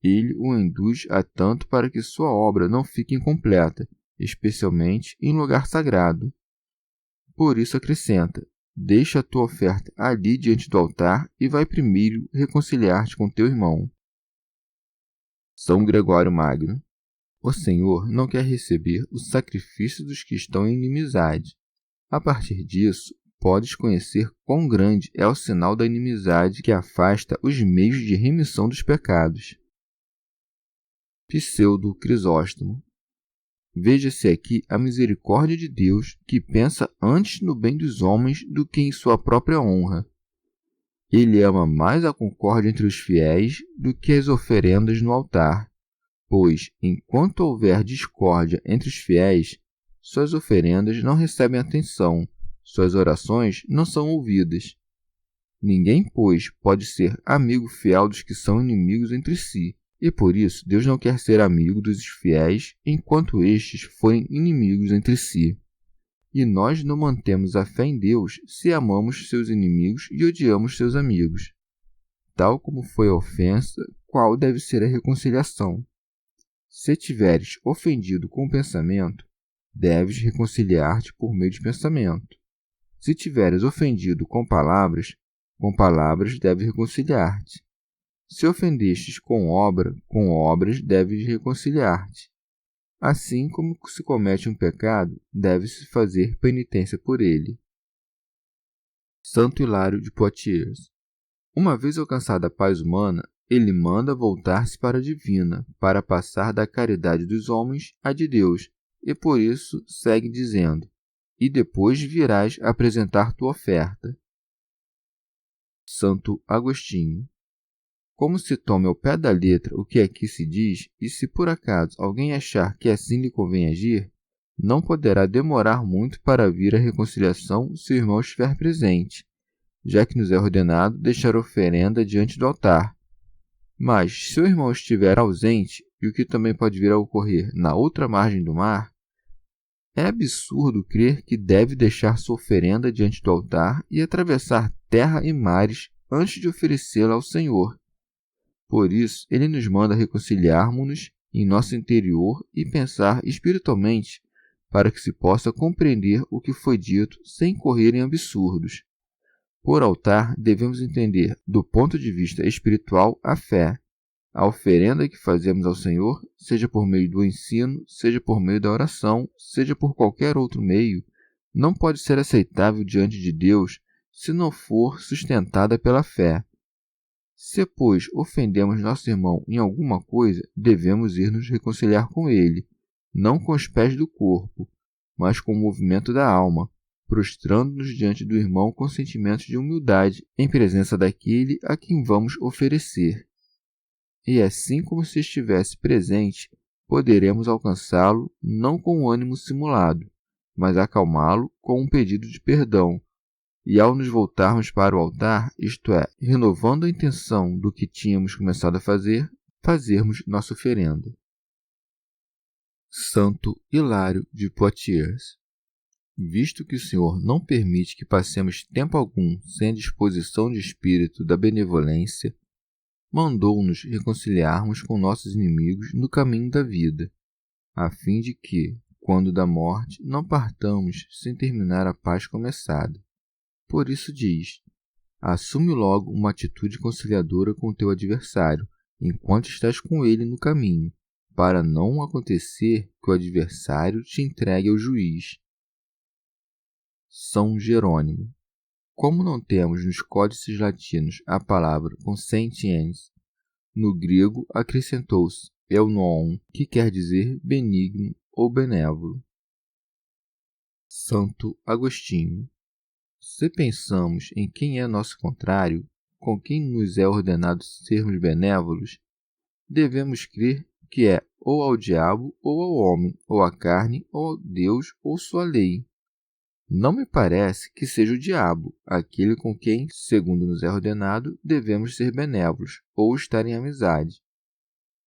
ele o induz a tanto para que sua obra não fique incompleta, especialmente em lugar sagrado. Por isso acrescenta, deixa a tua oferta ali diante do altar e vai primeiro reconciliar-te com teu irmão. São Gregório Magno. O Senhor não quer receber o sacrifício dos que estão em inimizade. A partir disso, podes conhecer quão grande é o sinal da inimizade que afasta os meios de remissão dos pecados. Pseudo Crisóstomo. Veja-se aqui a misericórdia de Deus, que pensa antes no bem dos homens do que em sua própria honra. Ele ama mais a concórdia entre os fiéis do que as oferendas no altar, pois, enquanto houver discórdia entre os fiéis, suas oferendas não recebem atenção, suas orações não são ouvidas. Ninguém, pois, pode ser amigo fiel dos que são inimigos entre si, e por isso Deus não quer ser amigo dos fiéis enquanto estes forem inimigos entre si. E nós não mantemos a fé em Deus se amamos seus inimigos e odiamos seus amigos. Tal como foi a ofensa, qual deve ser a reconciliação? Se tiveres ofendido com o pensamento, deves reconciliar-te por meio de pensamento. Se tiveres ofendido com palavras deves reconciliar-te. Se ofendestes com obras deves reconciliar-te. Assim como se comete um pecado, deve-se fazer penitência por ele. Santo Hilário de Poitiers. Uma vez alcançada a paz humana, ele manda voltar-se para a divina, para passar da caridade dos homens à de Deus, e por isso segue dizendo, e depois virás apresentar tua oferta. Santo Agostinho. Como se tome ao pé da letra o que aqui se diz, e se por acaso alguém achar que assim lhe convém agir, não poderá demorar muito para vir a reconciliação se o irmão estiver presente, já que nos é ordenado deixar oferenda diante do altar. Mas, se o irmão estiver ausente, e o que também pode vir a ocorrer na outra margem do mar, é absurdo crer que deve deixar sua oferenda diante do altar e atravessar terra e mares antes de oferecê-la ao Senhor. Por isso, ele nos manda reconciliarmos-nos em nosso interior e pensar espiritualmente para que se possa compreender o que foi dito sem correr em absurdos. Por altar, devemos entender, do ponto de vista espiritual, a fé. A oferenda que fazemos ao Senhor, seja por meio do ensino, seja por meio da oração, seja por qualquer outro meio, não pode ser aceitável diante de Deus se não for sustentada pela fé. Se, pois, ofendemos nosso irmão em alguma coisa, devemos ir nos reconciliar com ele, não com os pés do corpo, mas com o movimento da alma, prostrando-nos diante do irmão com sentimentos de humildade em presença daquele a quem vamos oferecer. E assim como se estivesse presente, poderemos alcançá-lo não com um ânimo simulado, mas acalmá-lo com um pedido de perdão, e ao nos voltarmos para o altar, isto é, renovando a intenção do que tínhamos começado a fazer, fazermos nossa oferenda. Santo Hilário de Poitiers. Visto que o Senhor não permite que passemos tempo algum sem a disposição de espírito da benevolência, mandou-nos reconciliarmos com nossos inimigos no caminho da vida, a fim de que, quando da morte, não partamos sem terminar a paz começada. Por isso diz: assume logo uma atitude conciliadora com o teu adversário, enquanto estás com ele no caminho, para não acontecer que o adversário te entregue ao juiz. São Jerônimo. Como não temos nos códices latinos a palavra consentiens, no grego acrescentou-se eunoon, que quer dizer benigno ou benévolo. Santo Agostinho. Se pensamos em quem é nosso contrário, com quem nos é ordenado sermos benévolos, devemos crer que é ou ao diabo ou ao homem, ou à carne, ou ao Deus ou sua lei. Não me parece que seja o diabo, aquele com quem, segundo nos é ordenado, devemos ser benévolos ou estar em amizade.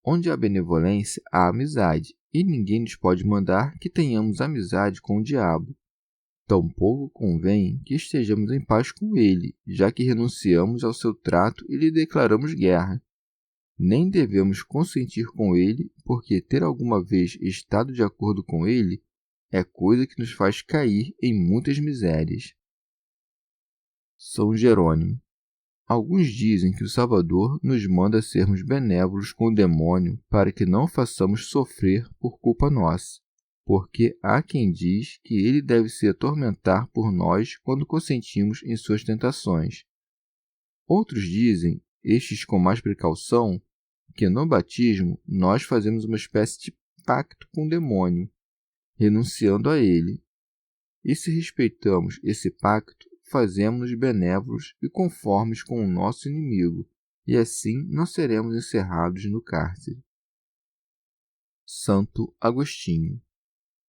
Onde há benevolência, há amizade, e ninguém nos pode mandar que tenhamos amizade com o diabo. Tampouco convém que estejamos em paz com ele, já que renunciamos ao seu trato e lhe declaramos guerra. Nem devemos consentir com ele, porque ter alguma vez estado de acordo com ele é coisa que nos faz cair em muitas misérias. São Jerônimo. Alguns dizem que o Salvador nos manda sermos benévolos com o demônio para que não façamos sofrer por culpa nossa, porque há quem diz que ele deve se atormentar por nós quando consentimos em suas tentações. Outros dizem, estes com mais precaução, que no batismo nós fazemos uma espécie de pacto com o demônio, renunciando a ele. E se respeitamos esse pacto, fazemos-nos benévolos e conformes com o nosso inimigo, e assim não seremos encerrados no cárcere. Santo Agostinho.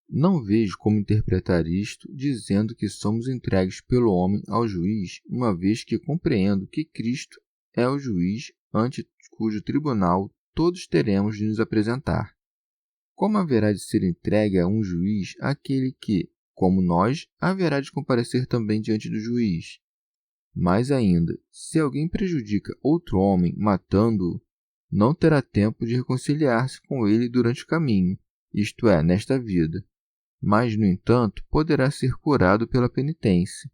Não vejo como interpretar isto dizendo que somos entregues pelo homem ao juiz, uma vez que compreendo que Cristo é o juiz ante cujo tribunal todos teremos de nos apresentar. Como haverá de ser entregue a um juiz aquele que, como nós, haverá de comparecer também diante do juiz? Mais ainda, se alguém prejudica outro homem matando-o, não terá tempo de reconciliar-se com ele durante o caminho, isto é, nesta vida. Mas, no entanto, poderá ser curado pela penitência.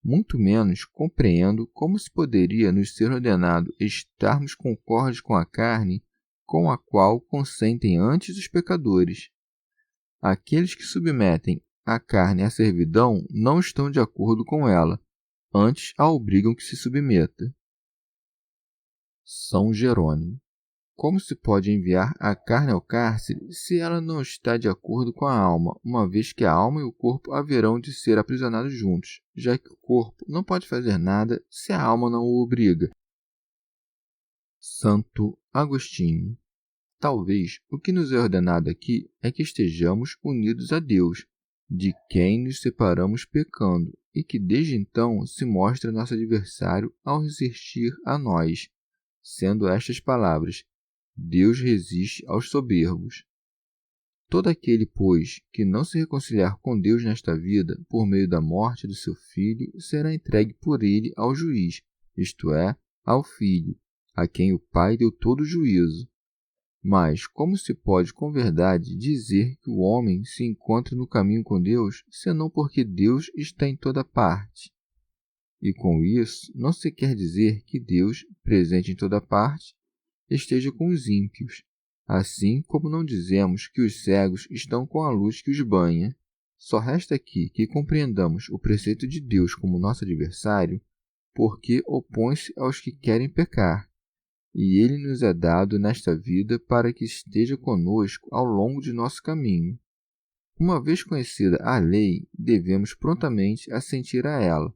Muito menos compreendo como se poderia nos ser ordenado estarmos concordes com a carne, com a qual consentem antes os pecadores. Aqueles que submetem a carne à servidão não estão de acordo com ela, antes a obrigam que se submeta. São Jerônimo. Como se pode enviar a carne ao cárcere se ela não está de acordo com a alma, uma vez que a alma e o corpo haverão de ser aprisionados juntos, já que o corpo não pode fazer nada se a alma não o obriga? Santo Agostinho. Talvez o que nos é ordenado aqui é que estejamos unidos a Deus, de quem nos separamos pecando, e que desde então se mostra nosso adversário ao resistir a nós, sendo estas palavras: Deus resiste aos soberbos. Todo aquele, pois, que não se reconciliar com Deus nesta vida, por meio da morte do seu filho, será entregue por ele ao juiz, isto é, ao filho, a quem o Pai deu todo o juízo. Mas como se pode com verdade dizer que o homem se encontra no caminho com Deus, senão porque Deus está em toda parte? E com isso não se quer dizer que Deus, presente em toda parte, esteja com os ímpios, assim como não dizemos que os cegos estão com a luz que os banha. Só resta aqui que compreendamos o preceito de Deus como nosso adversário, porque opõe-se aos que querem pecar, e ele nos é dado nesta vida para que esteja conosco ao longo de nosso caminho. Uma vez conhecida a lei, devemos prontamente assentir a ela,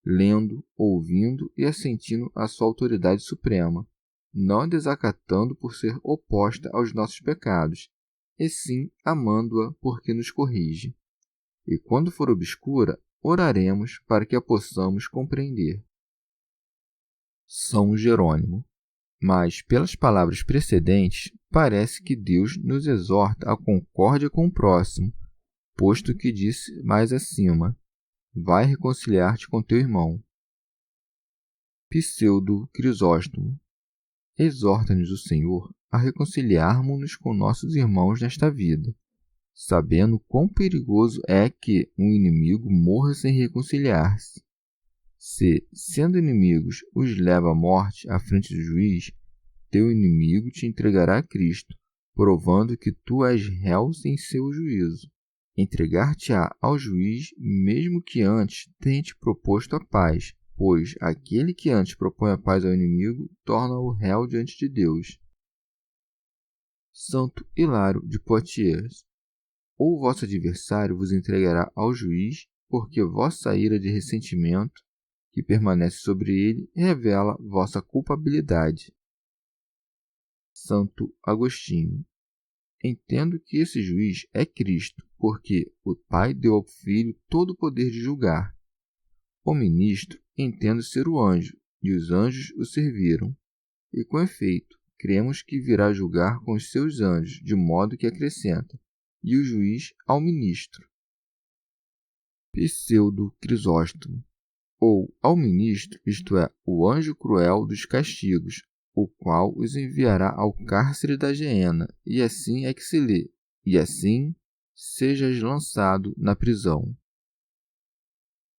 lendo, ouvindo e assentindo à sua autoridade suprema, não a desacatando por ser oposta aos nossos pecados, e sim amando-a porque nos corrige. E quando for obscura, oraremos para que a possamos compreender. São Jerônimo. Mas, pelas palavras precedentes, parece que Deus nos exorta à concórdia com o próximo, posto que disse mais acima: vai reconciliar-te com teu irmão. Pseudo Crisóstomo. Exorta-nos o Senhor a reconciliarmos-nos com nossos irmãos nesta vida, sabendo quão perigoso é que um inimigo morra sem reconciliar-se. Se, sendo inimigos, os leva à morte à frente do juiz, teu inimigo te entregará a Cristo, provando que tu és réu sem seu juízo. Entregar-te-á ao juiz, mesmo que antes tenha te proposto a paz, pois aquele que antes propõe a paz ao inimigo torna-o réu diante de Deus. Santo Hilário de Poitiers. Ou vosso adversário vos entregará ao juiz, porque vossa ira de ressentimento, que permanece sobre ele, revela vossa culpabilidade. Santo Agostinho. Entendo que esse juiz é Cristo, porque o Pai deu ao Filho todo o poder de julgar. O ministro entendo ser o anjo, e os anjos o serviram. E com efeito, cremos que virá julgar com os seus anjos, de modo que acrescenta, e o juiz ao ministro. Pseudo Crisóstomo. Ou ao ministro, isto é, o anjo cruel dos castigos, o qual os enviará ao cárcere da geena, e assim é que se lê, e assim sejas lançado na prisão.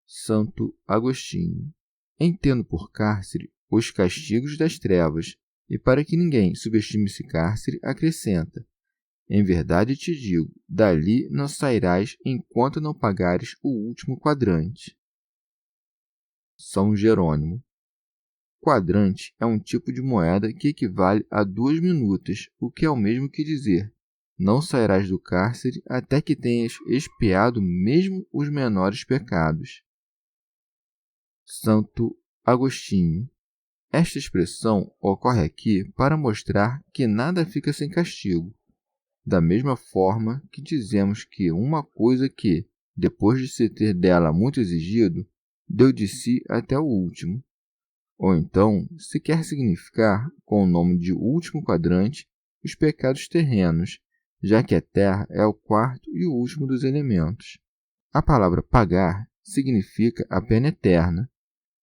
Santo Agostinho. Entendo por cárcere os castigos das trevas, e para que ninguém subestime esse cárcere, acrescenta: em verdade te digo, dali não sairás enquanto não pagares o último quadrante. São Jerônimo. Quadrante é um tipo de moeda que equivale a 2 minutas, o que é o mesmo que dizer: não sairás do cárcere até que tenhas expiado mesmo os menores pecados. Santo Agostinho. Esta expressão ocorre aqui para mostrar que nada fica sem castigo, da mesma forma que dizemos que uma coisa que, depois de se ter dela muito exigido, deu de si até o último. Ou então, se quer significar, com o nome de último quadrante, os pecados terrenos, já que a terra é o quarto e o último dos elementos. A palavra pagar significa a pena eterna,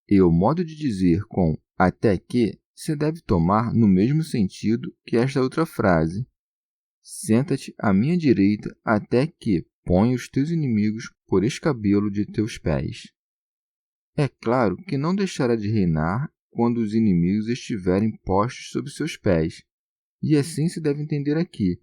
e o modo de dizer com até que se deve tomar no mesmo sentido que esta outra frase: senta-te à minha direita até que ponha os teus inimigos por escabelo de teus pés. É claro que não deixará de reinar quando os inimigos estiverem postos sob seus pés, e assim se deve entender aqui: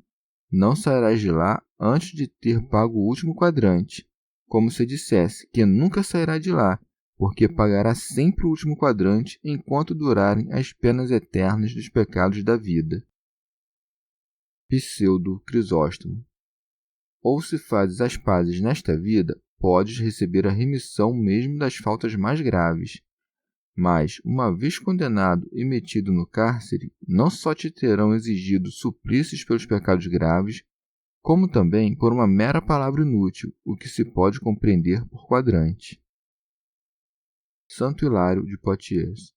não sairás de lá antes de ter pago o último quadrante, como se dissesse que nunca sairá de lá, porque pagará sempre o último quadrante enquanto durarem as penas eternas dos pecados da vida. Pseudo Crisóstomo. Ou se fazes as pazes nesta vida, podes receber a remissão mesmo das faltas mais graves. Mas, uma vez condenado e metido no cárcere, não só te terão exigido suplícios pelos pecados graves, como também por uma mera palavra inútil, o que se pode compreender por quadrante. Santo Hilário de Poitiers.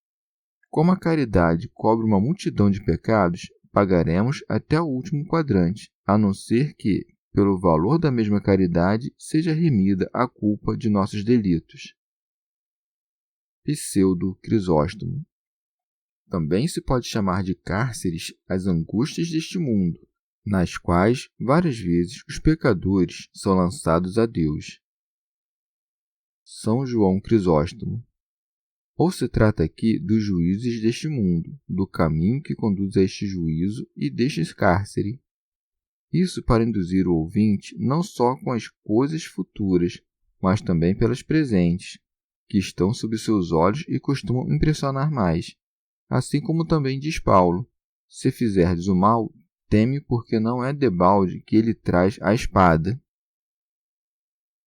Como a caridade cobre uma multidão de pecados, pagaremos até o último quadrante, a não ser que, pelo valor da mesma caridade, seja remida a culpa de nossos delitos. Pseudo Crisóstomo. Também se pode chamar de cárceres as angústias deste mundo, nas quais, várias vezes, os pecadores são lançados a Deus. São João Crisóstomo. Ou se trata aqui dos juízes deste mundo, do caminho que conduz a este juízo e deste cárcere. Isso para induzir o ouvinte não só com as coisas futuras, mas também pelas presentes, que estão sob seus olhos e costumam impressionar mais. Assim como também diz Paulo: se fizerdes o mal, teme, porque não é debalde que ele traz a espada.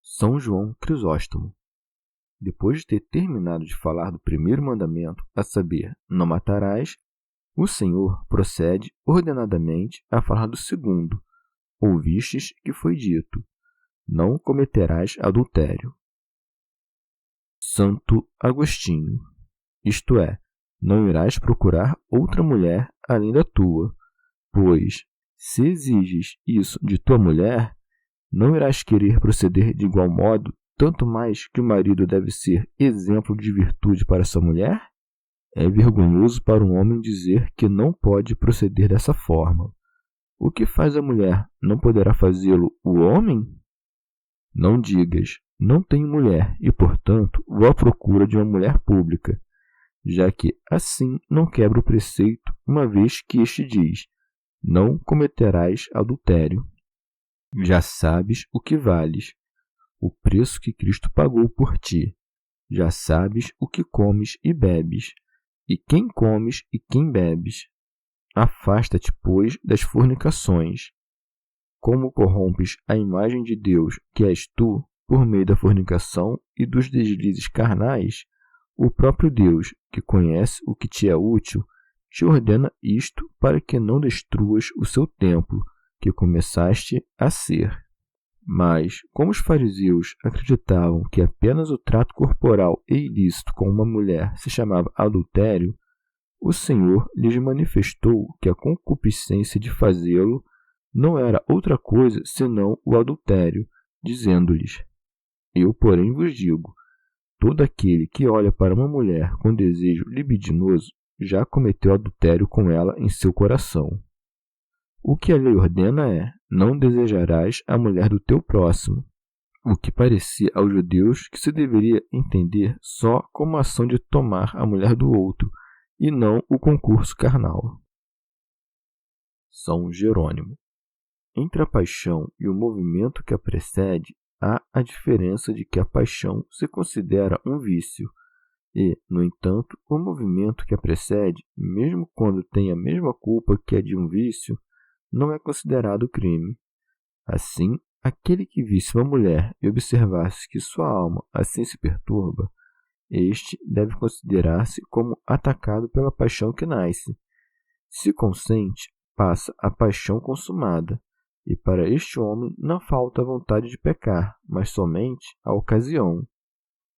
São João Crisóstomo. Depois de ter terminado de falar do primeiro mandamento, a saber, não matarás, o Senhor procede ordenadamente a falar do segundo. Ouvistes que foi dito: não cometerás adultério. Santo Agostinho. Isto é, não irás procurar outra mulher além da tua, pois, se exiges isso de tua mulher, não irás querer proceder de igual modo, tanto mais que o marido deve ser exemplo de virtude para sua mulher? É vergonhoso para um homem dizer que não pode proceder dessa forma. o que faz a mulher, não poderá fazê-lo o homem? Não digas, não tenho mulher, e, portanto, vou à procura de uma mulher pública, já que assim não quebra o preceito, uma vez que este diz: não cometerás adultério. Já sabes o que vales, o preço que Cristo pagou por ti. Já sabes o que comes e bebes, e quem comes e quem bebes. Afasta-te, pois, das fornicações. Como corrompes a imagem de Deus, que és tu, por meio da fornicação e dos deslizes carnais, o próprio Deus, que conhece o que te é útil, te ordena isto para que não destruas o seu templo, que começaste a ser. Mas, como os fariseus acreditavam que apenas o trato corporal e ilícito com uma mulher se chamava adultério, o Senhor lhes manifestou que a concupiscência de fazê-lo não era outra coisa senão o adultério, dizendo-lhes: eu, porém, vos digo, todo aquele que olha para uma mulher com desejo libidinoso já cometeu adultério com ela em seu coração. O que a lei ordena é: não desejarás a mulher do teu próximo, o que parecia aos judeus que se deveria entender só como a ação de tomar a mulher do outro, e não o concurso carnal. São Jerônimo. Entre a paixão e o movimento que a precede, há a diferença de que a paixão se considera um vício, e, no entanto, o movimento que a precede, mesmo quando tem a mesma culpa que a de um vício, não é considerado crime. Assim, aquele que visse uma mulher e observasse que sua alma assim se perturba, este deve considerar-se como atacado pela paixão que nasce. Se consente, passa a paixão consumada, e para este homem não falta a vontade de pecar, mas somente a ocasião.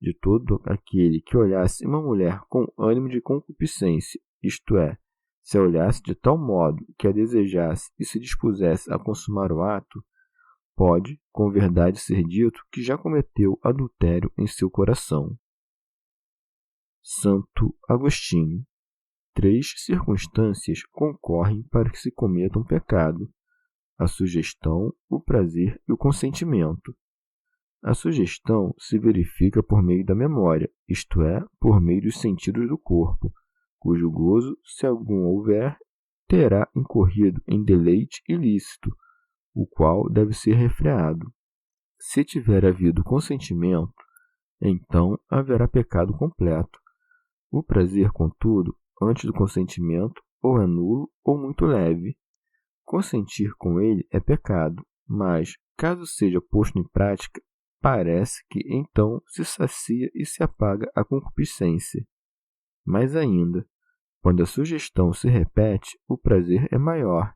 De todo aquele que olhasse uma mulher com ânimo de concupiscência, isto é, se a olhasse de tal modo que a desejasse e se dispusesse a consumar o ato, pode, com verdade, ser dito que já cometeu adultério em seu coração. Santo Agostinho. 3 circunstâncias concorrem para que se cometa um pecado: a sugestão, o prazer e o consentimento. A sugestão se verifica por meio da memória, isto é, por meio dos sentidos do corpo, cujo gozo, se algum houver, terá incorrido em deleite ilícito, o qual deve ser refreado. Se tiver havido consentimento, então haverá pecado completo. O prazer, contudo, antes do consentimento, ou é nulo ou muito leve. Consentir com ele é pecado, mas, caso seja posto em prática, parece que então se sacia e se apaga a concupiscência. Mais ainda, quando a sugestão se repete, o prazer é maior,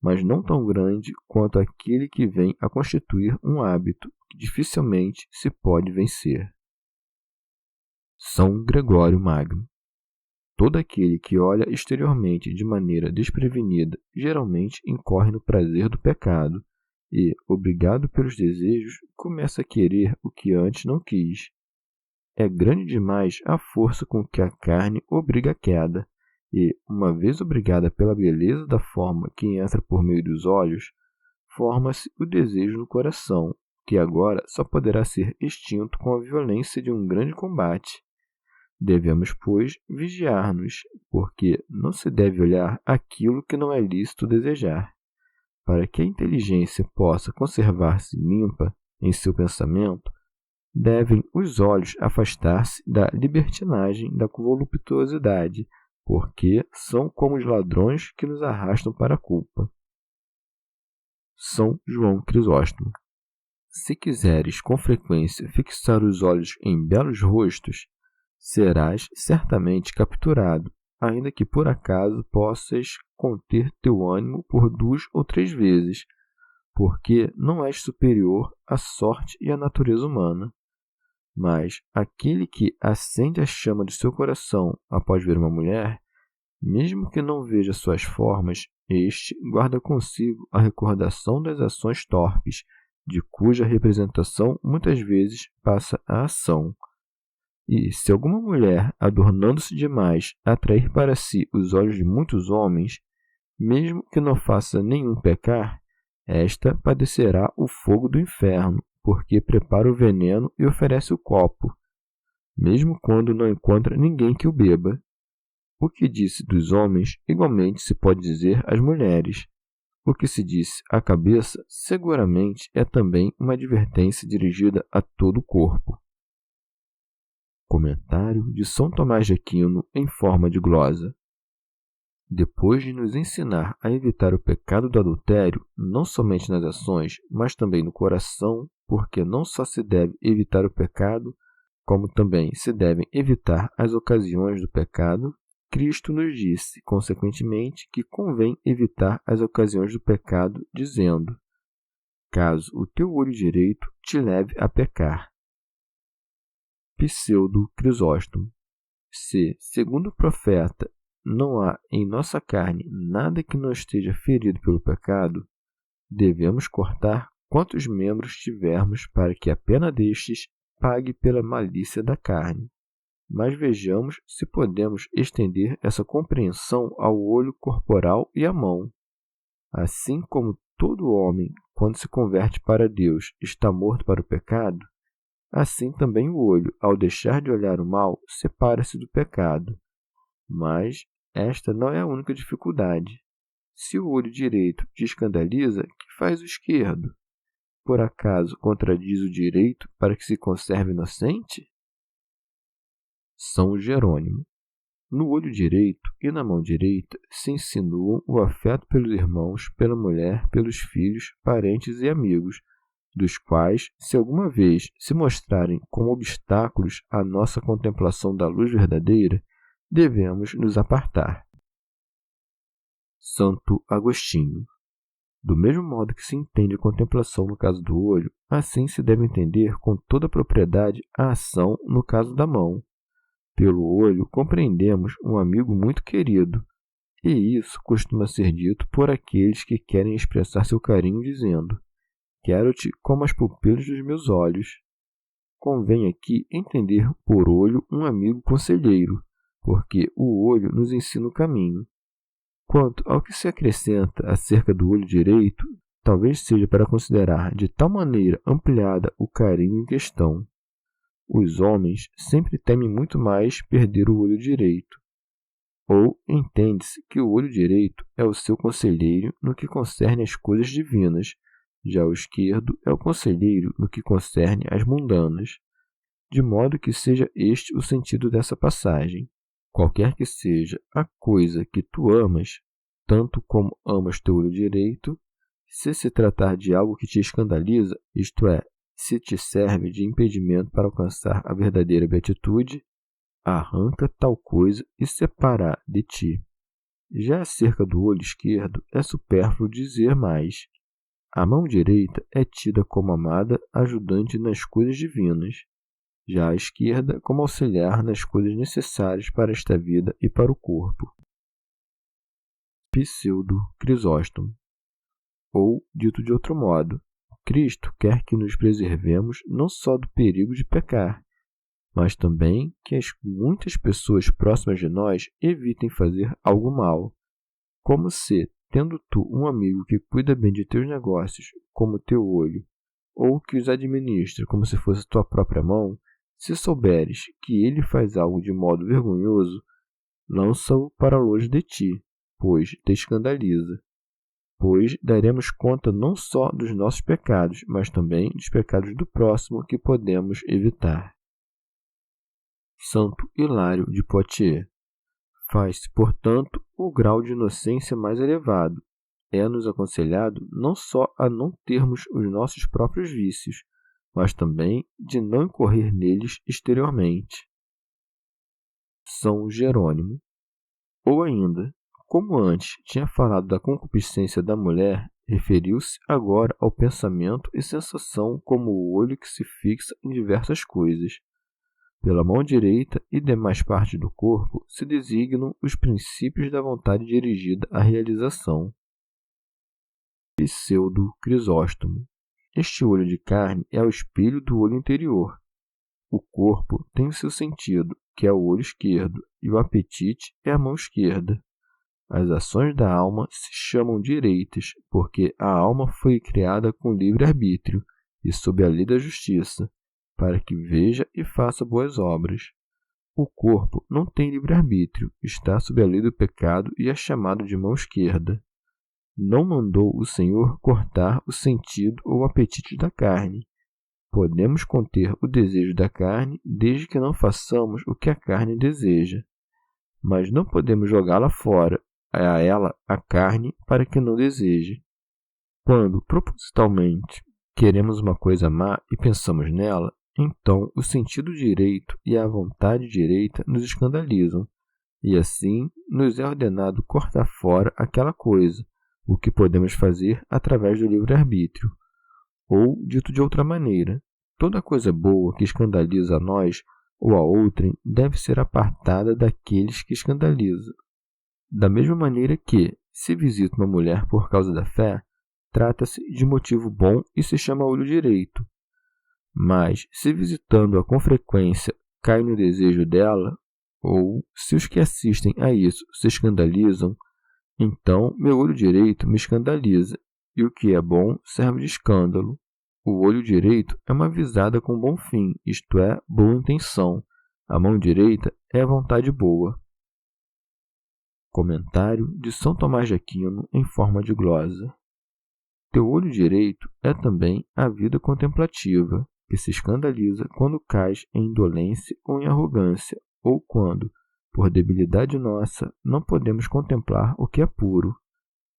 mas não tão grande quanto aquele que vem a constituir um hábito que dificilmente se pode vencer. São Gregório Magno. Todo aquele que olha exteriormente de maneira desprevenida geralmente incorre no prazer do pecado e, obrigado pelos desejos, começa a querer o que antes não quis. É grande demais a força com que a carne obriga a queda, e, uma vez obrigada pela beleza da forma que entra por meio dos olhos, forma-se o desejo no coração, que agora só poderá ser extinto com a violência de um grande combate. Devemos, pois, vigiar-nos, porque não se deve olhar aquilo que não é lícito desejar. Para que a inteligência possa conservar-se limpa em seu pensamento, devem os olhos afastar-se da libertinagem, da voluptuosidade, porque são como os ladrões que nos arrastam para a culpa. São João Crisóstomo. Se quiseres com frequência fixar os olhos em belos rostos, serás certamente capturado, ainda que por acaso possas conter teu ânimo por 2 ou 3 vezes, porque não és superior à sorte e à natureza humana. Mas aquele que acende a chama de seu coração após ver uma mulher, mesmo que não veja suas formas, este guarda consigo a recordação das ações torpes, de cuja representação muitas vezes passa a ação. E se alguma mulher, adornando-se demais, atrair para si os olhos de muitos homens, Mesmo que não faça nenhum pecar, esta padecerá o fogo do inferno, porque prepara o veneno e oferece o copo, mesmo quando não encontra ninguém que o beba. O que disse dos homens, igualmente se pode dizer às mulheres. O que se disse à cabeça, seguramente é também uma advertência dirigida a todo o corpo. Comentário de São Tomás de Aquino em forma de glosa. Depois de nos ensinar a evitar o pecado do adultério, não somente nas ações, mas também no coração, porque não só se deve evitar o pecado, como também se devem evitar as ocasiões do pecado, Cristo nos disse, consequentemente, que convém evitar as ocasiões do pecado, dizendo: caso o teu olho direito te leve a pecar. Pseudo Crisóstomo. Se, segundo o profeta, não há em nossa carne nada que não esteja ferido pelo pecado, devemos cortar quantos membros tivermos para que a pena destes pague pela malícia da carne. Mas vejamos se podemos estender essa compreensão ao olho corporal e à mão. Assim como todo homem, quando se converte para Deus, está morto para o pecado, assim também o olho, ao deixar de olhar o mal, separa-se do pecado. Mas esta não é a única dificuldade. Se o olho direito te escandaliza, que faz o esquerdo? Por acaso contradiz o direito para que se conserve inocente? São Jerônimo. No olho direito e na mão direita se insinuam o afeto pelos irmãos, pela mulher, pelos filhos, parentes e amigos, dos quais, se alguma vez se mostrarem como obstáculos à nossa contemplação da luz verdadeira, devemos nos apartar. Santo Agostinho. Do mesmo modo que se entende a contemplação no caso do olho, assim se deve entender com toda a propriedade a ação no caso da mão. Pelo olho compreendemos um amigo muito querido, e isso costuma ser dito por aqueles que querem expressar seu carinho dizendo: quero-te como as pupilas dos meus olhos. Convém aqui entender por olho um amigo conselheiro, porque o olho nos ensina o caminho. Quanto ao que se acrescenta acerca do olho direito, talvez seja para considerar de tal maneira ampliada o carinho em questão. Os homens sempre temem muito mais perder o olho direito. Ou entende-se que o olho direito é o seu conselheiro no que concerne às coisas divinas, já o esquerdo é o conselheiro no que concerne às mundanas, de modo que seja este o sentido dessa passagem. Qualquer que seja a coisa que tu amas, tanto como amas teu olho direito, se tratar de algo que te escandaliza, isto é, se te serve de impedimento para alcançar a verdadeira beatitude, arranca tal coisa e separa de ti. Já acerca do olho esquerdo, é supérfluo dizer mais. A mão direita é tida como amada ajudante nas coisas divinas, já a esquerda como auxiliar nas coisas necessárias para esta vida e para o corpo. Pseudo Crisóstomo. Ou, dito de outro modo, Cristo quer que nos preservemos não só do perigo de pecar, mas também que as muitas pessoas próximas de nós evitem fazer algo mal, como se, tendo tu um amigo que cuida bem de teus negócios, como teu olho, ou que os administra como se fosse tua própria mão, se souberes que ele faz algo de modo vergonhoso, lança-o para longe de ti, pois te escandaliza. Pois daremos conta não só dos nossos pecados, mas também dos pecados do próximo que podemos evitar. Santo Hilário de Poitiers. Faz-se, portanto, o grau de inocência mais elevado. É-nos aconselhado não só a não termos os nossos próprios vícios, mas também de não incorrer neles exteriormente. São Jerônimo. Ou ainda, como antes tinha falado da concupiscência da mulher, referiu-se agora ao pensamento e sensação como o olho que se fixa em diversas coisas. Pela mão direita e demais partes do corpo se designam os princípios da vontade dirigida à realização. Pseudo Crisóstomo. Este olho de carne é o espelho do olho interior. O corpo tem o seu sentido, que é o olho esquerdo, e o apetite é a mão esquerda. As ações da alma se chamam direitas, porque a alma foi criada com livre-arbítrio e sob a lei da justiça, para que veja e faça boas obras. O corpo não tem livre-arbítrio, está sob a lei do pecado e é chamado de mão esquerda. Não mandou o Senhor cortar o sentido ou o apetite da carne. Podemos conter o desejo da carne desde que não façamos o que a carne deseja. Mas não podemos jogá-la fora, a ela, a carne, para que não deseje. Quando, propositalmente, queremos uma coisa má e pensamos nela, então o sentido direito e a vontade direita nos escandalizam, e assim nos é ordenado cortar fora aquela coisa, o que podemos fazer através do livre-arbítrio. Ou, dito de outra maneira, toda coisa boa que escandaliza a nós ou a outrem deve ser apartada daqueles que escandalizam. Da mesma maneira que, se visita uma mulher por causa da fé, trata-se de motivo bom e se chama olho direito. Mas, se visitando-a com frequência cai no desejo dela, ou se os que assistem a isso se escandalizam, então meu olho direito me escandaliza, e o que é bom serve de escândalo. O olho direito é uma visada com bom fim, isto é, boa intenção. A mão direita é a vontade boa. Comentário de São Tomás de Aquino em forma de glosa. Teu olho direito é também a vida contemplativa, que se escandaliza quando cais em indolência ou em arrogância, ou quando, por debilidade nossa, não podemos contemplar o que é puro.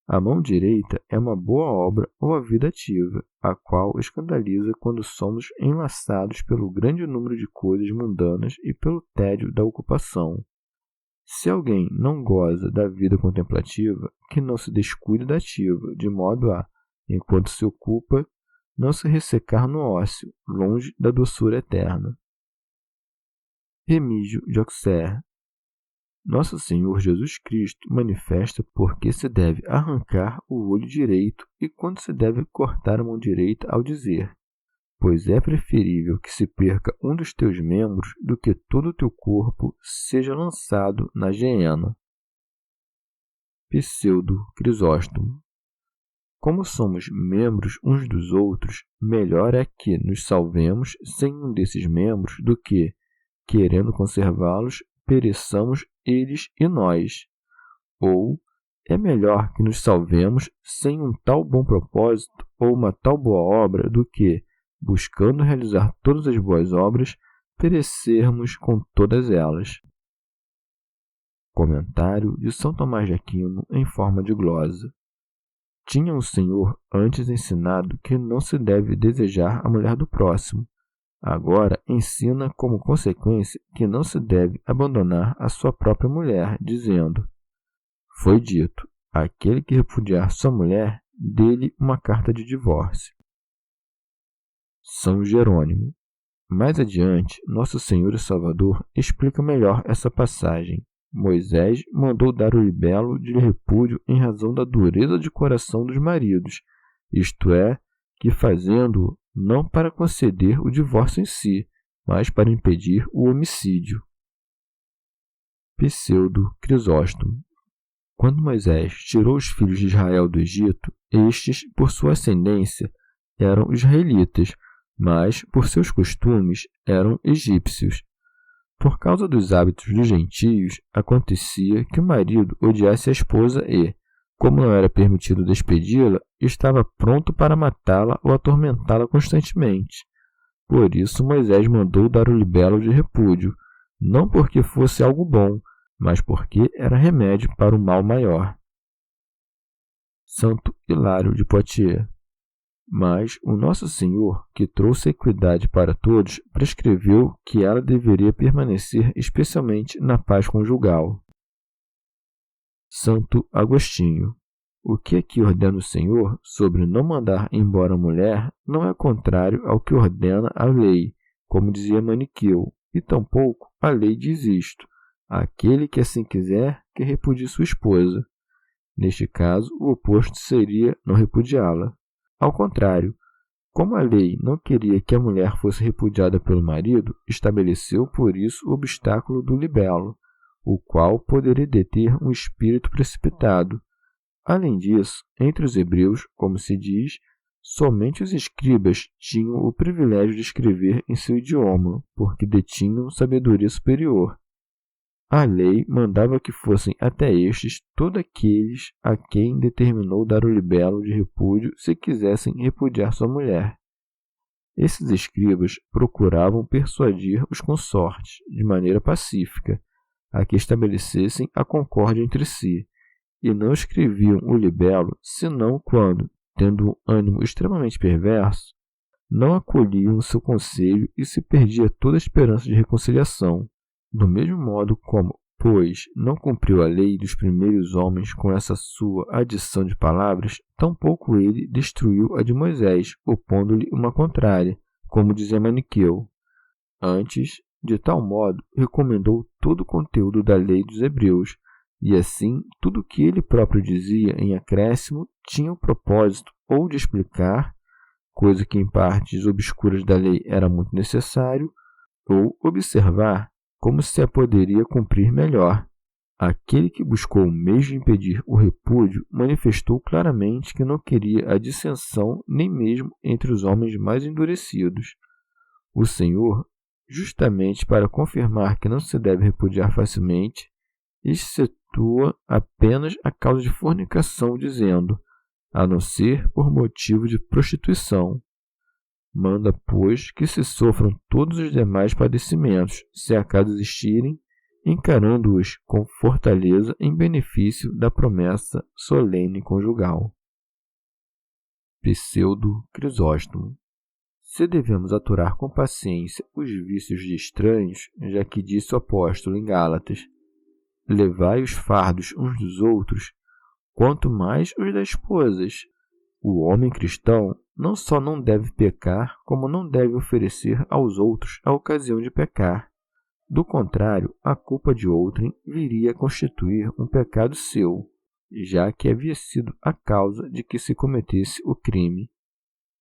A mão direita é uma boa obra ou a vida ativa, a qual escandaliza quando somos enlaçados pelo grande número de coisas mundanas e pelo tédio da ocupação. Se alguém não goza da vida contemplativa, que não se descuide da ativa, de modo a, enquanto se ocupa, não se ressecar no ócio, longe da doçura eterna. Remígio de Auxerre. Nosso Senhor Jesus Cristo manifesta por que se deve arrancar o olho direito e quando se deve cortar a mão direita ao dizer: pois é preferível que se perca um dos teus membros do que todo o teu corpo seja lançado na geena. Pseudo Crisóstomo. Como somos membros uns dos outros, melhor é que nos salvemos sem um desses membros do que, querendo conservá-los, pereçamos eles e nós. Ou é melhor que nos salvemos sem um tal bom propósito ou uma tal boa obra do que, buscando realizar todas as boas obras, perecermos com todas elas. Comentário de São Tomás de Aquino em forma de glosa. Tinha o Senhor antes ensinado que não se deve desejar a mulher do próximo. Agora ensina como consequência que não se deve abandonar a sua própria mulher, dizendo: foi dito, aquele que repudiar sua mulher, dê-lhe uma carta de divórcio. São Jerônimo. Mais adiante, Nosso Senhor e Salvador explica melhor essa passagem. Moisés mandou dar o libelo de repúdio em razão da dureza de coração dos maridos, isto é, que fazendo-o não para conceder o divórcio em si, mas para impedir o homicídio. Pseudo Crisóstomo. Quando Moisés tirou os filhos de Israel do Egito, estes, por sua ascendência, eram israelitas, mas, por seus costumes, eram egípcios. Por causa dos hábitos dos gentios, acontecia que o marido odiasse a esposa e, como não era permitido despedi-la, estava pronto para matá-la ou atormentá-la constantemente. Por isso Moisés mandou dar o libelo de repúdio, não porque fosse algo bom, mas porque era remédio para o mal maior. Santo Hilário de Poitiers. Mas o Nosso Senhor, que trouxe a equidade para todos, prescreveu que ela deveria permanecer especialmente na paz conjugal. Santo Agostinho. O que aqui ordena o Senhor sobre não mandar embora a mulher não é contrário ao que ordena a lei, como dizia Maniqueu, e tampouco a lei diz isto: aquele que assim quiser, que repudie sua esposa. Neste caso, o oposto seria não repudiá-la. Ao contrário, como a lei não queria que a mulher fosse repudiada pelo marido, estabeleceu por isso o obstáculo do libelo, o qual poderia deter um espírito precipitado. Além disso, entre os hebreus, como se diz, somente os escribas tinham o privilégio de escrever em seu idioma, porque detinham sabedoria superior. A lei mandava que fossem até estes todos aqueles a quem determinou dar o libelo de repúdio se quisessem repudiar sua mulher. Esses escribas procuravam persuadir os consortes, de maneira pacífica, a que estabelecessem a concórdia entre si, e não escreviam o libelo senão quando, tendo um ânimo extremamente perverso, não acolhiam o seu conselho e se perdia toda a esperança de reconciliação. Do mesmo modo como, pois, não cumpriu a lei dos primeiros homens com essa sua adição de palavras, tampouco ele destruiu a de Moisés, opondo-lhe uma contrária, como dizia Maniqueu. Antes, de tal modo, recomendou todo o conteúdo da lei dos hebreus, e assim, tudo o que ele próprio dizia em acréscimo tinha o propósito ou de explicar, coisa que em partes obscuras da lei era muito necessário, ou observar como se a poderia cumprir melhor. Aquele que buscou o meio de impedir o repúdio manifestou claramente que não queria a dissensão nem mesmo entre os homens mais endurecidos. O Senhor, justamente para confirmar que não se deve repudiar facilmente, excetua apenas a causa de fornicação, dizendo, a não ser por motivo de prostituição. Manda, pois, que se sofram todos os demais padecimentos, se acaso existirem, encarando-os com fortaleza em benefício da promessa solene conjugal. Pseudo Crisóstomo. Se devemos aturar com paciência os vícios de estranhos, já que disse o apóstolo em Gálatas, levai os fardos uns dos outros, quanto mais os das esposas. O homem cristão não só não deve pecar, como não deve oferecer aos outros a ocasião de pecar. Do contrário, a culpa de outrem viria a constituir um pecado seu, já que havia sido a causa de que se cometesse o crime.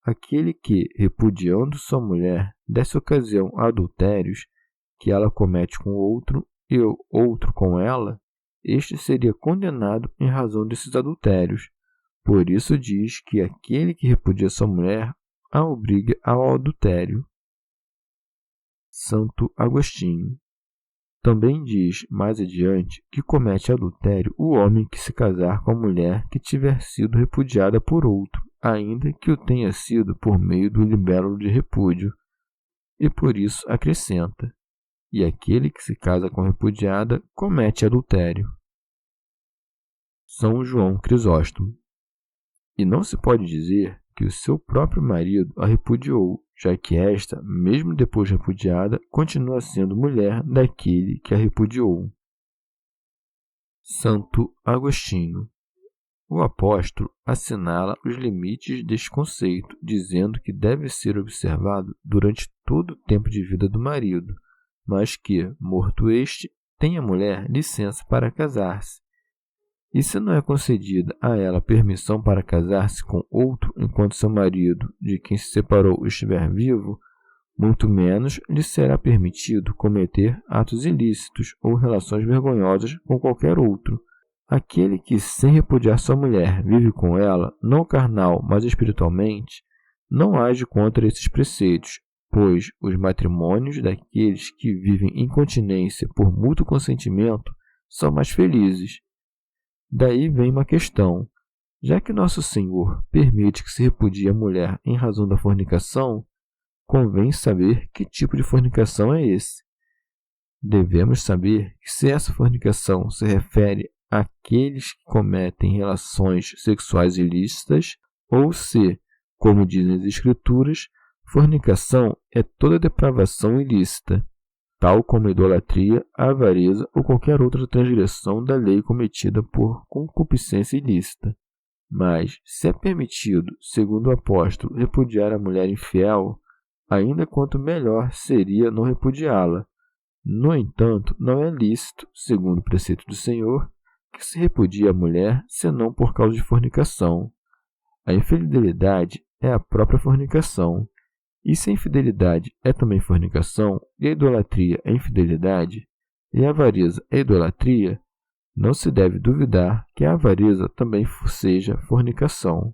Aquele que, repudiando sua mulher, desse ocasião a adultérios, que ela comete com outro e o outro com ela, este seria condenado em razão desses adultérios. Por isso diz que aquele que repudia sua mulher a obriga ao adultério. Santo Agostinho. Também diz, mais adiante, que comete adultério o homem que se casar com a mulher que tiver sido repudiada por outro, ainda que o tenha sido por meio do libelo de repúdio. E por isso acrescenta, e aquele que se casa com repudiada comete adultério. São João Crisóstomo. E não se pode dizer que o seu próprio marido a repudiou, já que esta, mesmo depois repudiada, continua sendo mulher daquele que a repudiou. Santo Agostinho. O apóstolo assinala os limites deste conceito, dizendo que deve ser observado durante todo o tempo de vida do marido, mas que, morto este, tem a mulher licença para casar-se. E se não é concedida a ela permissão para casar-se com outro enquanto seu marido, de quem se separou, estiver vivo, muito menos lhe será permitido cometer atos ilícitos ou relações vergonhosas com qualquer outro. Aquele que, sem repudiar sua mulher, vive com ela, não carnal, mas espiritualmente, não age contra esses preceitos, pois os matrimônios daqueles que vivem em continência por mútuo consentimento são mais felizes. Daí vem uma questão. Já que Nosso Senhor permite que se repudie a mulher em razão da fornicação, convém saber que tipo de fornicação é esse. Devemos saber que se essa fornicação se refere àqueles que cometem relações sexuais ilícitas, ou se, como dizem as Escrituras, fornicação é toda depravação ilícita, tal como a idolatria, a avareza ou qualquer outra transgressão da lei cometida por concupiscência ilícita. Mas, se é permitido, segundo o apóstolo, repudiar a mulher infiel, ainda quanto melhor seria não repudiá-la. No entanto, não é lícito, segundo o preceito do Senhor, que se repudie a mulher senão por causa de fornicação. A infidelidade é a própria fornicação. E se a infidelidade é também fornicação, e a idolatria é infidelidade, e a avareza é idolatria, não se deve duvidar que a avareza também seja fornicação.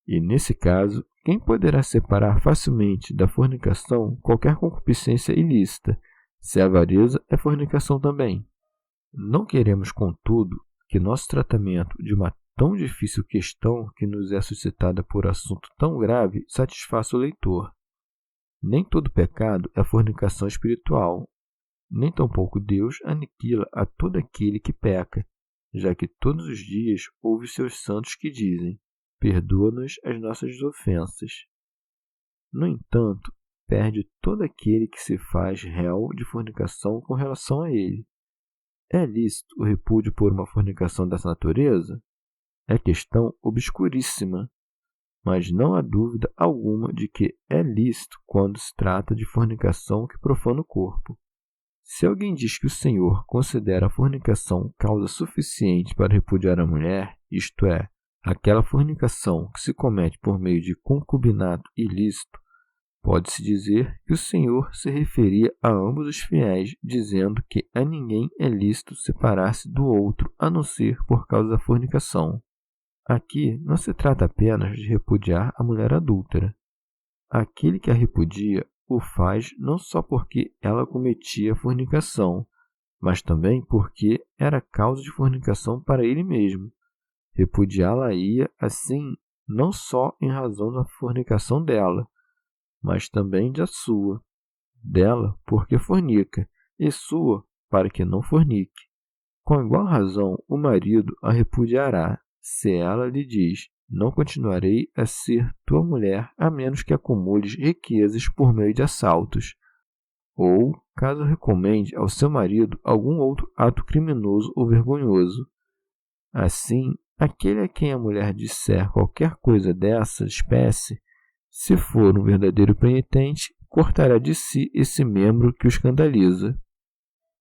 E, nesse caso, quem poderá separar facilmente da fornicação qualquer concupiscência ilícita, se a avareza é fornicação também? Não queremos, contudo, que nosso tratamento de uma tão difícil questão que nos é suscitada por assunto tão grave satisfaça o leitor. Nem todo pecado é fornicação espiritual, nem tampouco Deus aniquila a todo aquele que peca, já que todos os dias ouve seus santos que dizem: perdoa-nos as nossas ofensas. No entanto, perde todo aquele que se faz réu de fornicação com relação a ele. É lícito o repúdio por uma fornicação dessa natureza? É questão obscuríssima, mas não há dúvida alguma de que é lícito quando se trata de fornicação que profana o corpo. Se alguém diz que o Senhor considera a fornicação causa suficiente para repudiar a mulher, isto é, aquela fornicação que se comete por meio de concubinato ilícito, pode-se dizer que o Senhor se referia a ambos os fiéis, dizendo que a ninguém é lícito separar-se do outro, a não ser por causa da fornicação. Aqui não se trata apenas de repudiar a mulher adúltera. Aquele que a repudia o faz não só porque ela cometia fornicação, mas também porque era causa de fornicação para ele mesmo. Repudiá-la-ia, assim, não só em razão da fornicação dela, mas também da sua. Dela, porque fornica, e sua, para que não fornique. Com igual razão, o marido a repudiará, se ela lhe diz: não continuarei a ser tua mulher, a menos que acumules riquezas por meio de assaltos. Ou, caso recomende ao seu marido algum outro ato criminoso ou vergonhoso. Assim, aquele a quem a mulher disser qualquer coisa dessa espécie, se for um verdadeiro penitente, cortará de si esse membro que o escandaliza.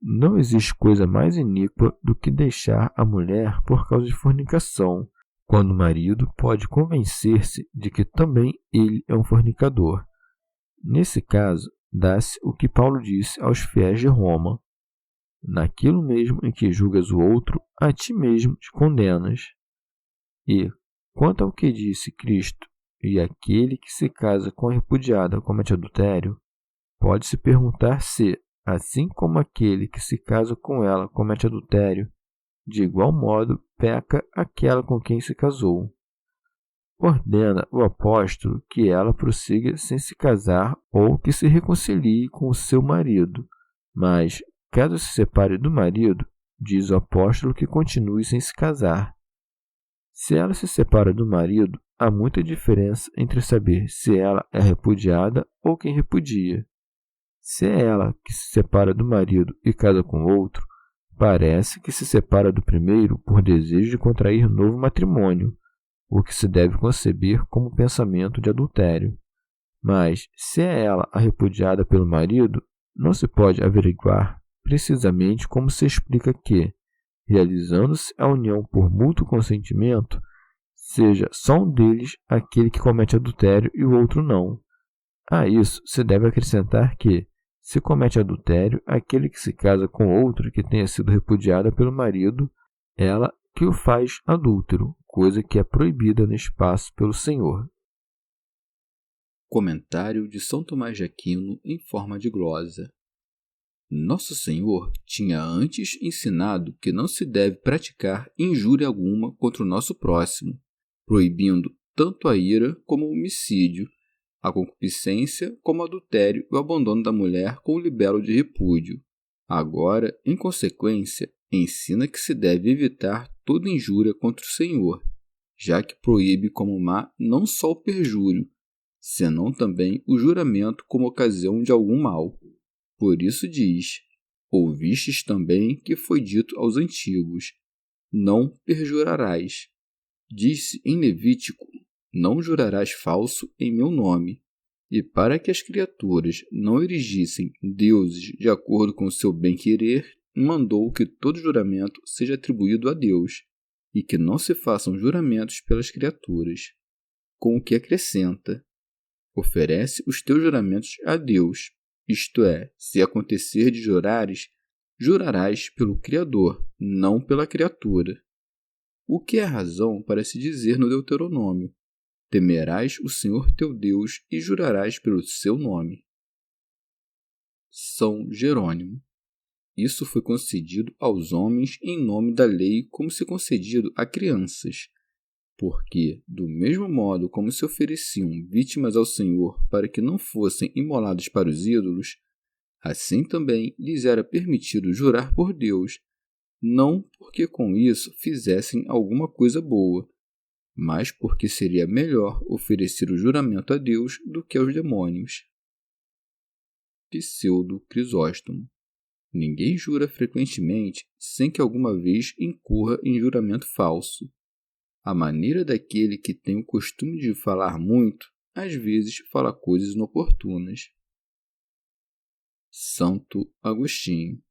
Não existe coisa mais iníqua do que deixar a mulher por causa de fornicação, quando o marido pode convencer-se de que também ele é um fornicador. Nesse caso, dá-se o que Paulo disse aos fiéis de Roma: naquilo mesmo em que julgas o outro, a ti mesmo te condenas. E, quanto ao que disse Cristo, e aquele que se casa com a repudiada comete adultério, pode-se perguntar se, assim como aquele que se casa com ela comete adultério, de igual modo peca aquela com quem se casou. Ordena o apóstolo que ela prossiga sem se casar ou que se reconcilie com o seu marido, mas, caso se separe do marido, diz o apóstolo que continue sem se casar. Se ela se separa do marido, há muita diferença entre saber se ela é repudiada ou quem repudia. Se é ela que se separa do marido e casa com outro, parece que se separa do primeiro por desejo de contrair novo matrimônio, o que se deve conceber como pensamento de adultério. Mas, se é ela a repudiada pelo marido, não se pode averiguar precisamente como se explica que, realizando-se a união por mútuo consentimento, seja só um deles aquele que comete adultério e o outro não. A isso se deve acrescentar que, se comete adultério aquele que se casa com outra que tenha sido repudiada pelo marido, ela que o faz adúltero, coisa que é proibida no espaço pelo Senhor. Comentário de São Tomás de Aquino em forma de glosa. Nosso Senhor tinha antes ensinado que não se deve praticar injúria alguma contra o nosso próximo, proibindo tanto a ira como o homicídio, a concupiscência como o adultério e o abandono da mulher com o libelo de repúdio. Agora, em consequência, ensina que se deve evitar toda injúria contra o Senhor, já que proíbe como má não só o perjúrio, senão também o juramento como ocasião de algum mal. Por isso diz: ouvistes também que foi dito aos antigos: não perjurarás. Diz-se em Levítico: não jurarás falso em meu nome. E para que as criaturas não erigissem deuses de acordo com o seu bem-querer, mandou que todo juramento seja atribuído a Deus, e que não se façam juramentos pelas criaturas. Com o que acrescenta: oferece os teus juramentos a Deus, isto é, se acontecer de jurares, jurarás pelo Criador, não pela criatura. O que é razão para se dizer no Deuteronômio: temerás o Senhor teu Deus e jurarás pelo seu nome. São Jerônimo. Isso foi concedido aos homens em nome da lei, como se concedido a crianças, porque, do mesmo modo como se ofereciam vítimas ao Senhor para que não fossem imoladas para os ídolos, assim também lhes era permitido jurar por Deus, não porque com isso fizessem alguma coisa boa, mas porque seria melhor oferecer o juramento a Deus do que aos demônios. Pseudo Crisóstomo. Ninguém jura frequentemente sem que alguma vez incorra em juramento falso. A maneira daquele que tem o costume de falar muito, às vezes fala coisas inoportunas. Santo Agostinho.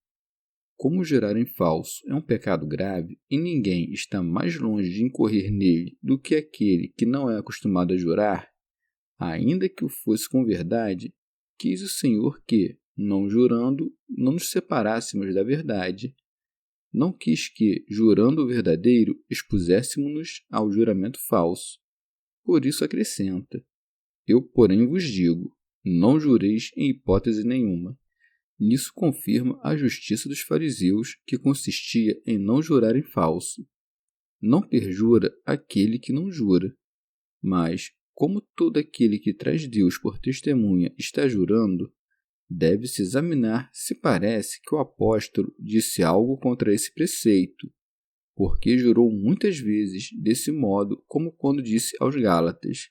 Como jurar em falso é um pecado grave e ninguém está mais longe de incorrer nele do que aquele que não é acostumado a jurar, ainda que o fosse com verdade, quis o Senhor que, não jurando, não nos separássemos da verdade. Não quis que, jurando o verdadeiro, expuséssemos-nos ao juramento falso. Por isso acrescenta: eu, porém, vos digo, não jureis em hipótese nenhuma. Nisso confirma a justiça dos fariseus, que consistia em não jurar em falso. Não perjura aquele que não jura. Mas, como todo aquele que traz Deus por testemunha está jurando, deve-se examinar se parece que o apóstolo disse algo contra esse preceito, porque jurou muitas vezes desse modo, como quando disse aos Gálatas: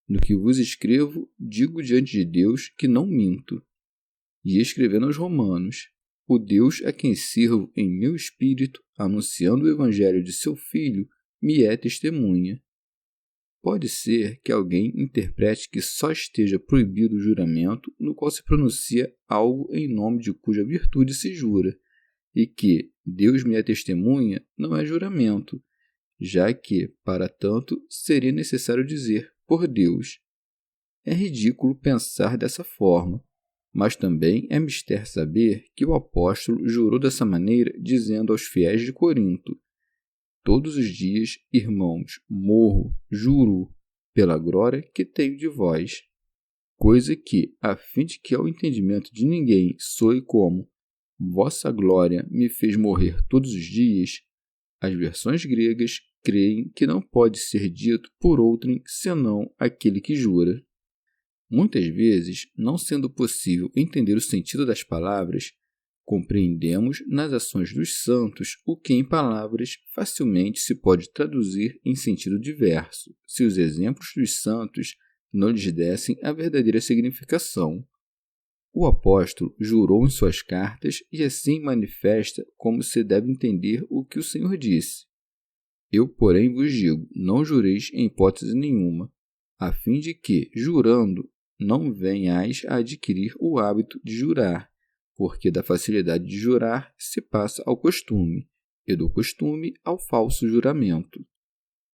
no que vos escrevo, digo diante de Deus que não minto. E escrevendo aos Romanos: o Deus a quem sirvo em meu espírito, anunciando o evangelho de seu Filho, me é testemunha. Pode ser que alguém interprete que só esteja proibido o juramento no qual se pronuncia algo em nome de cuja virtude se jura, e que Deus me é testemunha não é juramento, já que, para tanto, seria necessário dizer por Deus. É ridículo pensar dessa forma, mas também é mister saber que o apóstolo jurou dessa maneira, dizendo aos fiéis de Corinto: todos os dias, irmãos, morro, juro, pela glória que tenho de vós. Coisa que, a fim de que ao entendimento de ninguém soe como vossa glória me fez morrer todos os dias, as versões gregas creem que não pode ser dito por outrem senão aquele que jura. Muitas vezes, não sendo possível entender o sentido das palavras, compreendemos nas ações dos santos o que em palavras facilmente se pode traduzir em sentido diverso, se os exemplos dos santos não lhes dessem a verdadeira significação. O apóstolo jurou em suas cartas e assim manifesta como se deve entender o que o Senhor disse. Eu, porém, vos digo, não jureis em hipótese nenhuma, a fim de que, jurando, não venhais a adquirir o hábito de jurar, porque da facilidade de jurar se passa ao costume, e do costume ao falso juramento.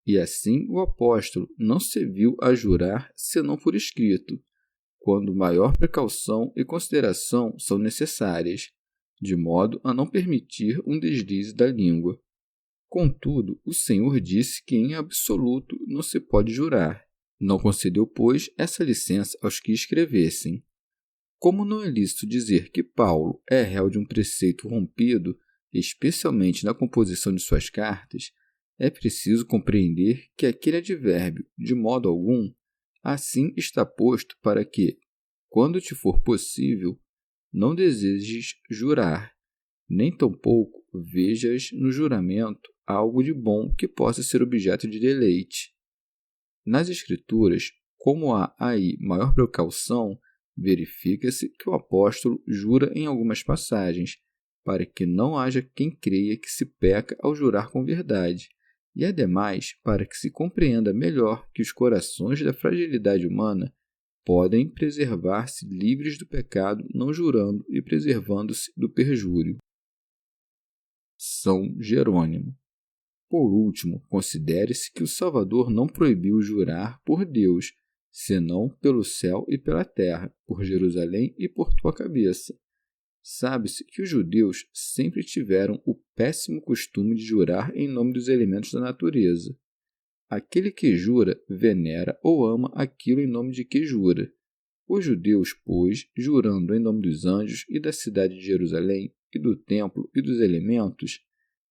E assim o apóstolo não se viu a jurar senão por escrito, quando maior precaução e consideração são necessárias, de modo a não permitir um deslize da língua. Contudo, o Senhor disse que em absoluto não se pode jurar. Não concedeu, pois, essa licença aos que escrevessem. Como não é lícito dizer que Paulo é réu de um preceito rompido, especialmente na composição de suas cartas, é preciso compreender que aquele advérbio, de modo algum, assim está posto para que, quando te for possível, não desejes jurar, nem tampouco vejas no juramento algo de bom que possa ser objeto de deleite. Nas Escrituras, como há aí maior precaução, verifica-se que o apóstolo jura em algumas passagens, para que não haja quem creia que se peca ao jurar com verdade, e ademais para que se compreenda melhor que os corações da fragilidade humana podem preservar-se livres do pecado não jurando e preservando-se do perjúrio. São Jerônimo. Por último, considere-se que o Salvador não proibiu jurar por Deus, senão pelo céu e pela terra, por Jerusalém e por tua cabeça. Sabe-se que os judeus sempre tiveram o péssimo costume de jurar em nome dos elementos da natureza. Aquele que jura venera ou ama aquilo em nome de que jura. Os judeus, pois, jurando em nome dos anjos e da cidade de Jerusalém, e do templo e dos elementos,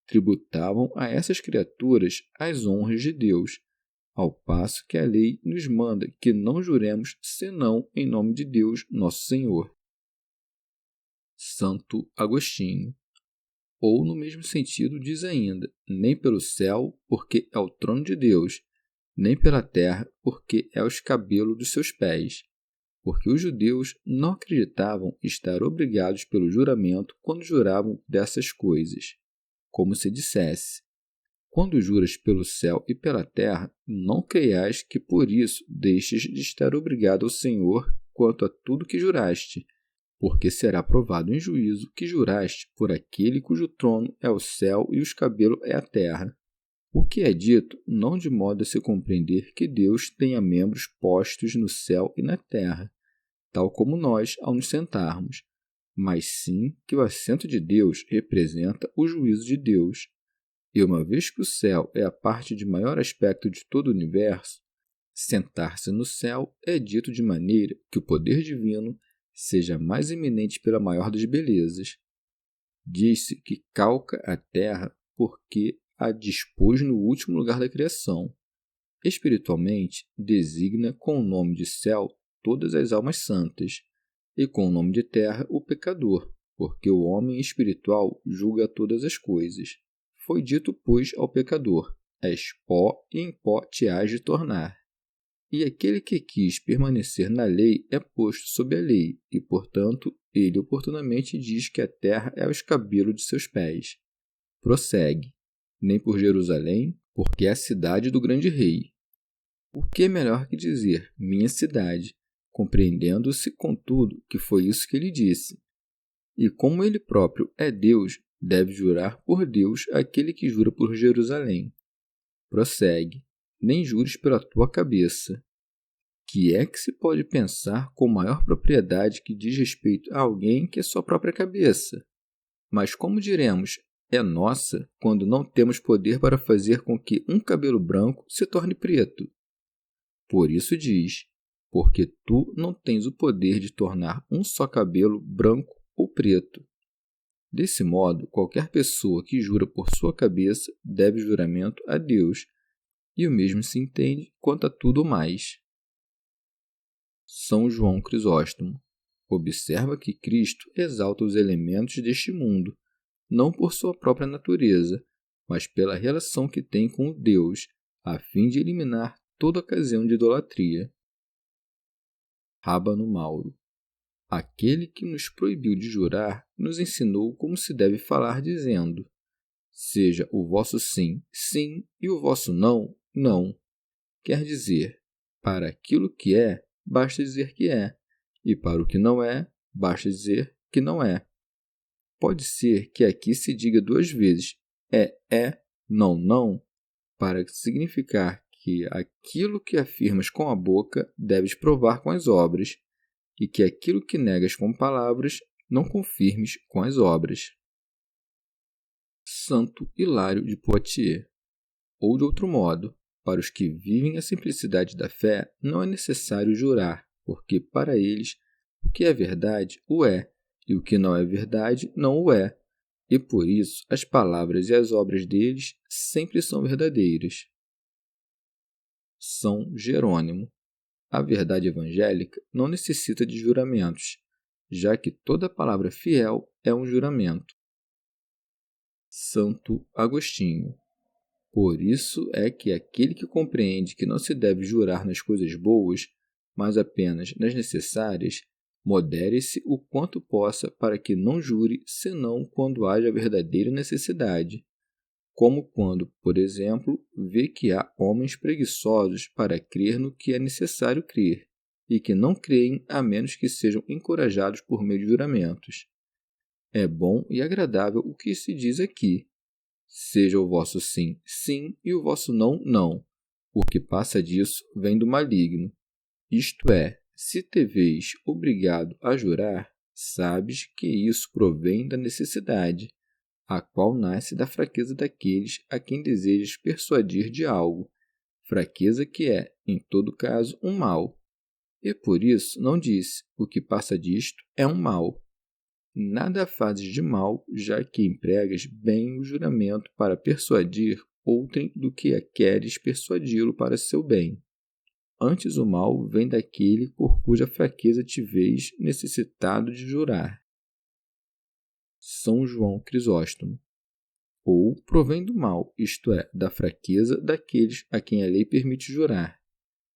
tributavam a essas criaturas as honras de Deus, ao passo que a lei nos manda que não juremos senão em nome de Deus, nosso Senhor. Santo Agostinho. Ou, no mesmo sentido, diz ainda, nem pelo céu, porque é o trono de Deus, nem pela terra, porque é o escabelo dos seus pés. Porque os judeus não acreditavam estar obrigados pelo juramento quando juravam dessas coisas. Como se dissesse, quando juras pelo céu e pela terra, não creias que por isso deixes de estar obrigado ao Senhor quanto a tudo que juraste, porque será provado em juízo que juraste por aquele cujo trono é o céu e o escabelo é a terra. O que é dito não de modo a se compreender que Deus tenha membros postos no céu e na terra, tal como nós ao nos sentarmos, mas sim que o assento de Deus representa o juízo de Deus. E uma vez que o céu é a parte de maior aspecto de todo o universo, sentar-se no céu é dito de maneira que o poder divino seja mais eminente pela maior das belezas. Diz-se que calca a terra porque a dispôs no último lugar da criação. Espiritualmente, designa com o nome de céu todas as almas santas, e com o nome de terra o pecador, porque o homem espiritual julga todas as coisas. Foi dito, pois, ao pecador, és pó e em pó te hás de tornar. E aquele que quis permanecer na lei é posto sob a lei, e, portanto, ele oportunamente diz que a terra é o escabelo de seus pés. Prossegue, nem por Jerusalém, porque é a cidade do grande rei. O que é melhor que dizer, minha cidade, compreendendo-se, contudo, que foi isso que ele disse. E como ele próprio é Deus, deve jurar por Deus aquele que jura por Jerusalém. Prossegue, nem jures pela tua cabeça. Que é que se pode pensar com maior propriedade que diz respeito a alguém que é sua própria cabeça? Mas como diremos, é nossa, quando não temos poder para fazer com que um cabelo branco se torne preto? Por isso diz, porque tu não tens o poder de tornar um só cabelo branco ou preto. Desse modo, qualquer pessoa que jura por sua cabeça deve juramento a Deus, e o mesmo se entende quanto a tudo mais. São João Crisóstomo. Observa que Cristo exalta os elementos deste mundo, não por sua própria natureza, mas pela relação que tem com o Deus, a fim de eliminar toda ocasião de idolatria. Rábano Mauro. Aquele que nos proibiu de jurar nos ensinou como se deve falar, dizendo: seja o vosso sim, sim, e o vosso não, não. Quer dizer, para aquilo que é, basta dizer que é, e para o que não é, basta dizer que não é. Pode ser que aqui se diga duas vezes é, não, não, para significar que aquilo que afirmas com a boca deves provar com as obras, e que aquilo que negas com palavras não confirmes com as obras. Santo Hilário de Poitiers. Ou de outro modo, para os que vivem a simplicidade da fé, não é necessário jurar, porque para eles o que é verdade o é, e o que não é verdade não o é, e por isso as palavras e as obras deles sempre são verdadeiras. São Jerônimo. A verdade evangélica não necessita de juramentos, já que toda palavra fiel é um juramento. Santo Agostinho. Por isso é que aquele que compreende que não se deve jurar nas coisas boas, mas apenas nas necessárias, modere-se o quanto possa para que não jure senão quando haja verdadeira necessidade, como quando, por exemplo, vê que há homens preguiçosos para crer no que é necessário crer, e que não creem a menos que sejam encorajados por meio de juramentos. É bom e agradável o que se diz aqui. Seja o vosso sim, sim, e o vosso não, não. O que passa disso vem do maligno. Isto é, se te vês obrigado a jurar, Sabes que isso provém da necessidade, a qual nasce da fraqueza daqueles a quem desejas persuadir de algo, fraqueza que é, em todo caso, um mal. E por isso não disse: o que passa disto é um mal. Nada fazes de mal, já que empregas bem o juramento para persuadir outrem do que a queres persuadi-lo para seu bem. Antes o mal vem daquele por cuja fraqueza te vês necessitado de jurar. São João Crisóstomo. Ou provém do mal, isto é, da fraqueza daqueles a quem a lei permite jurar.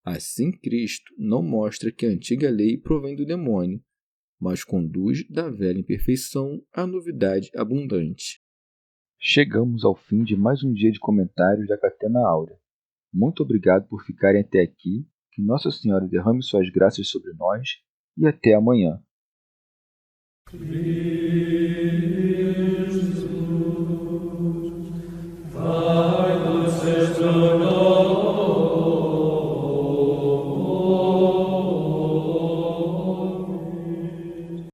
Assim Cristo não mostra que a antiga lei provém do demônio, mas conduz da velha imperfeição à novidade abundante. Chegamos ao fim de mais um dia de comentários da Catena Áurea. Muito obrigado por ficarem até aqui, que Nossa Senhora derrame suas graças sobre nós e até amanhã.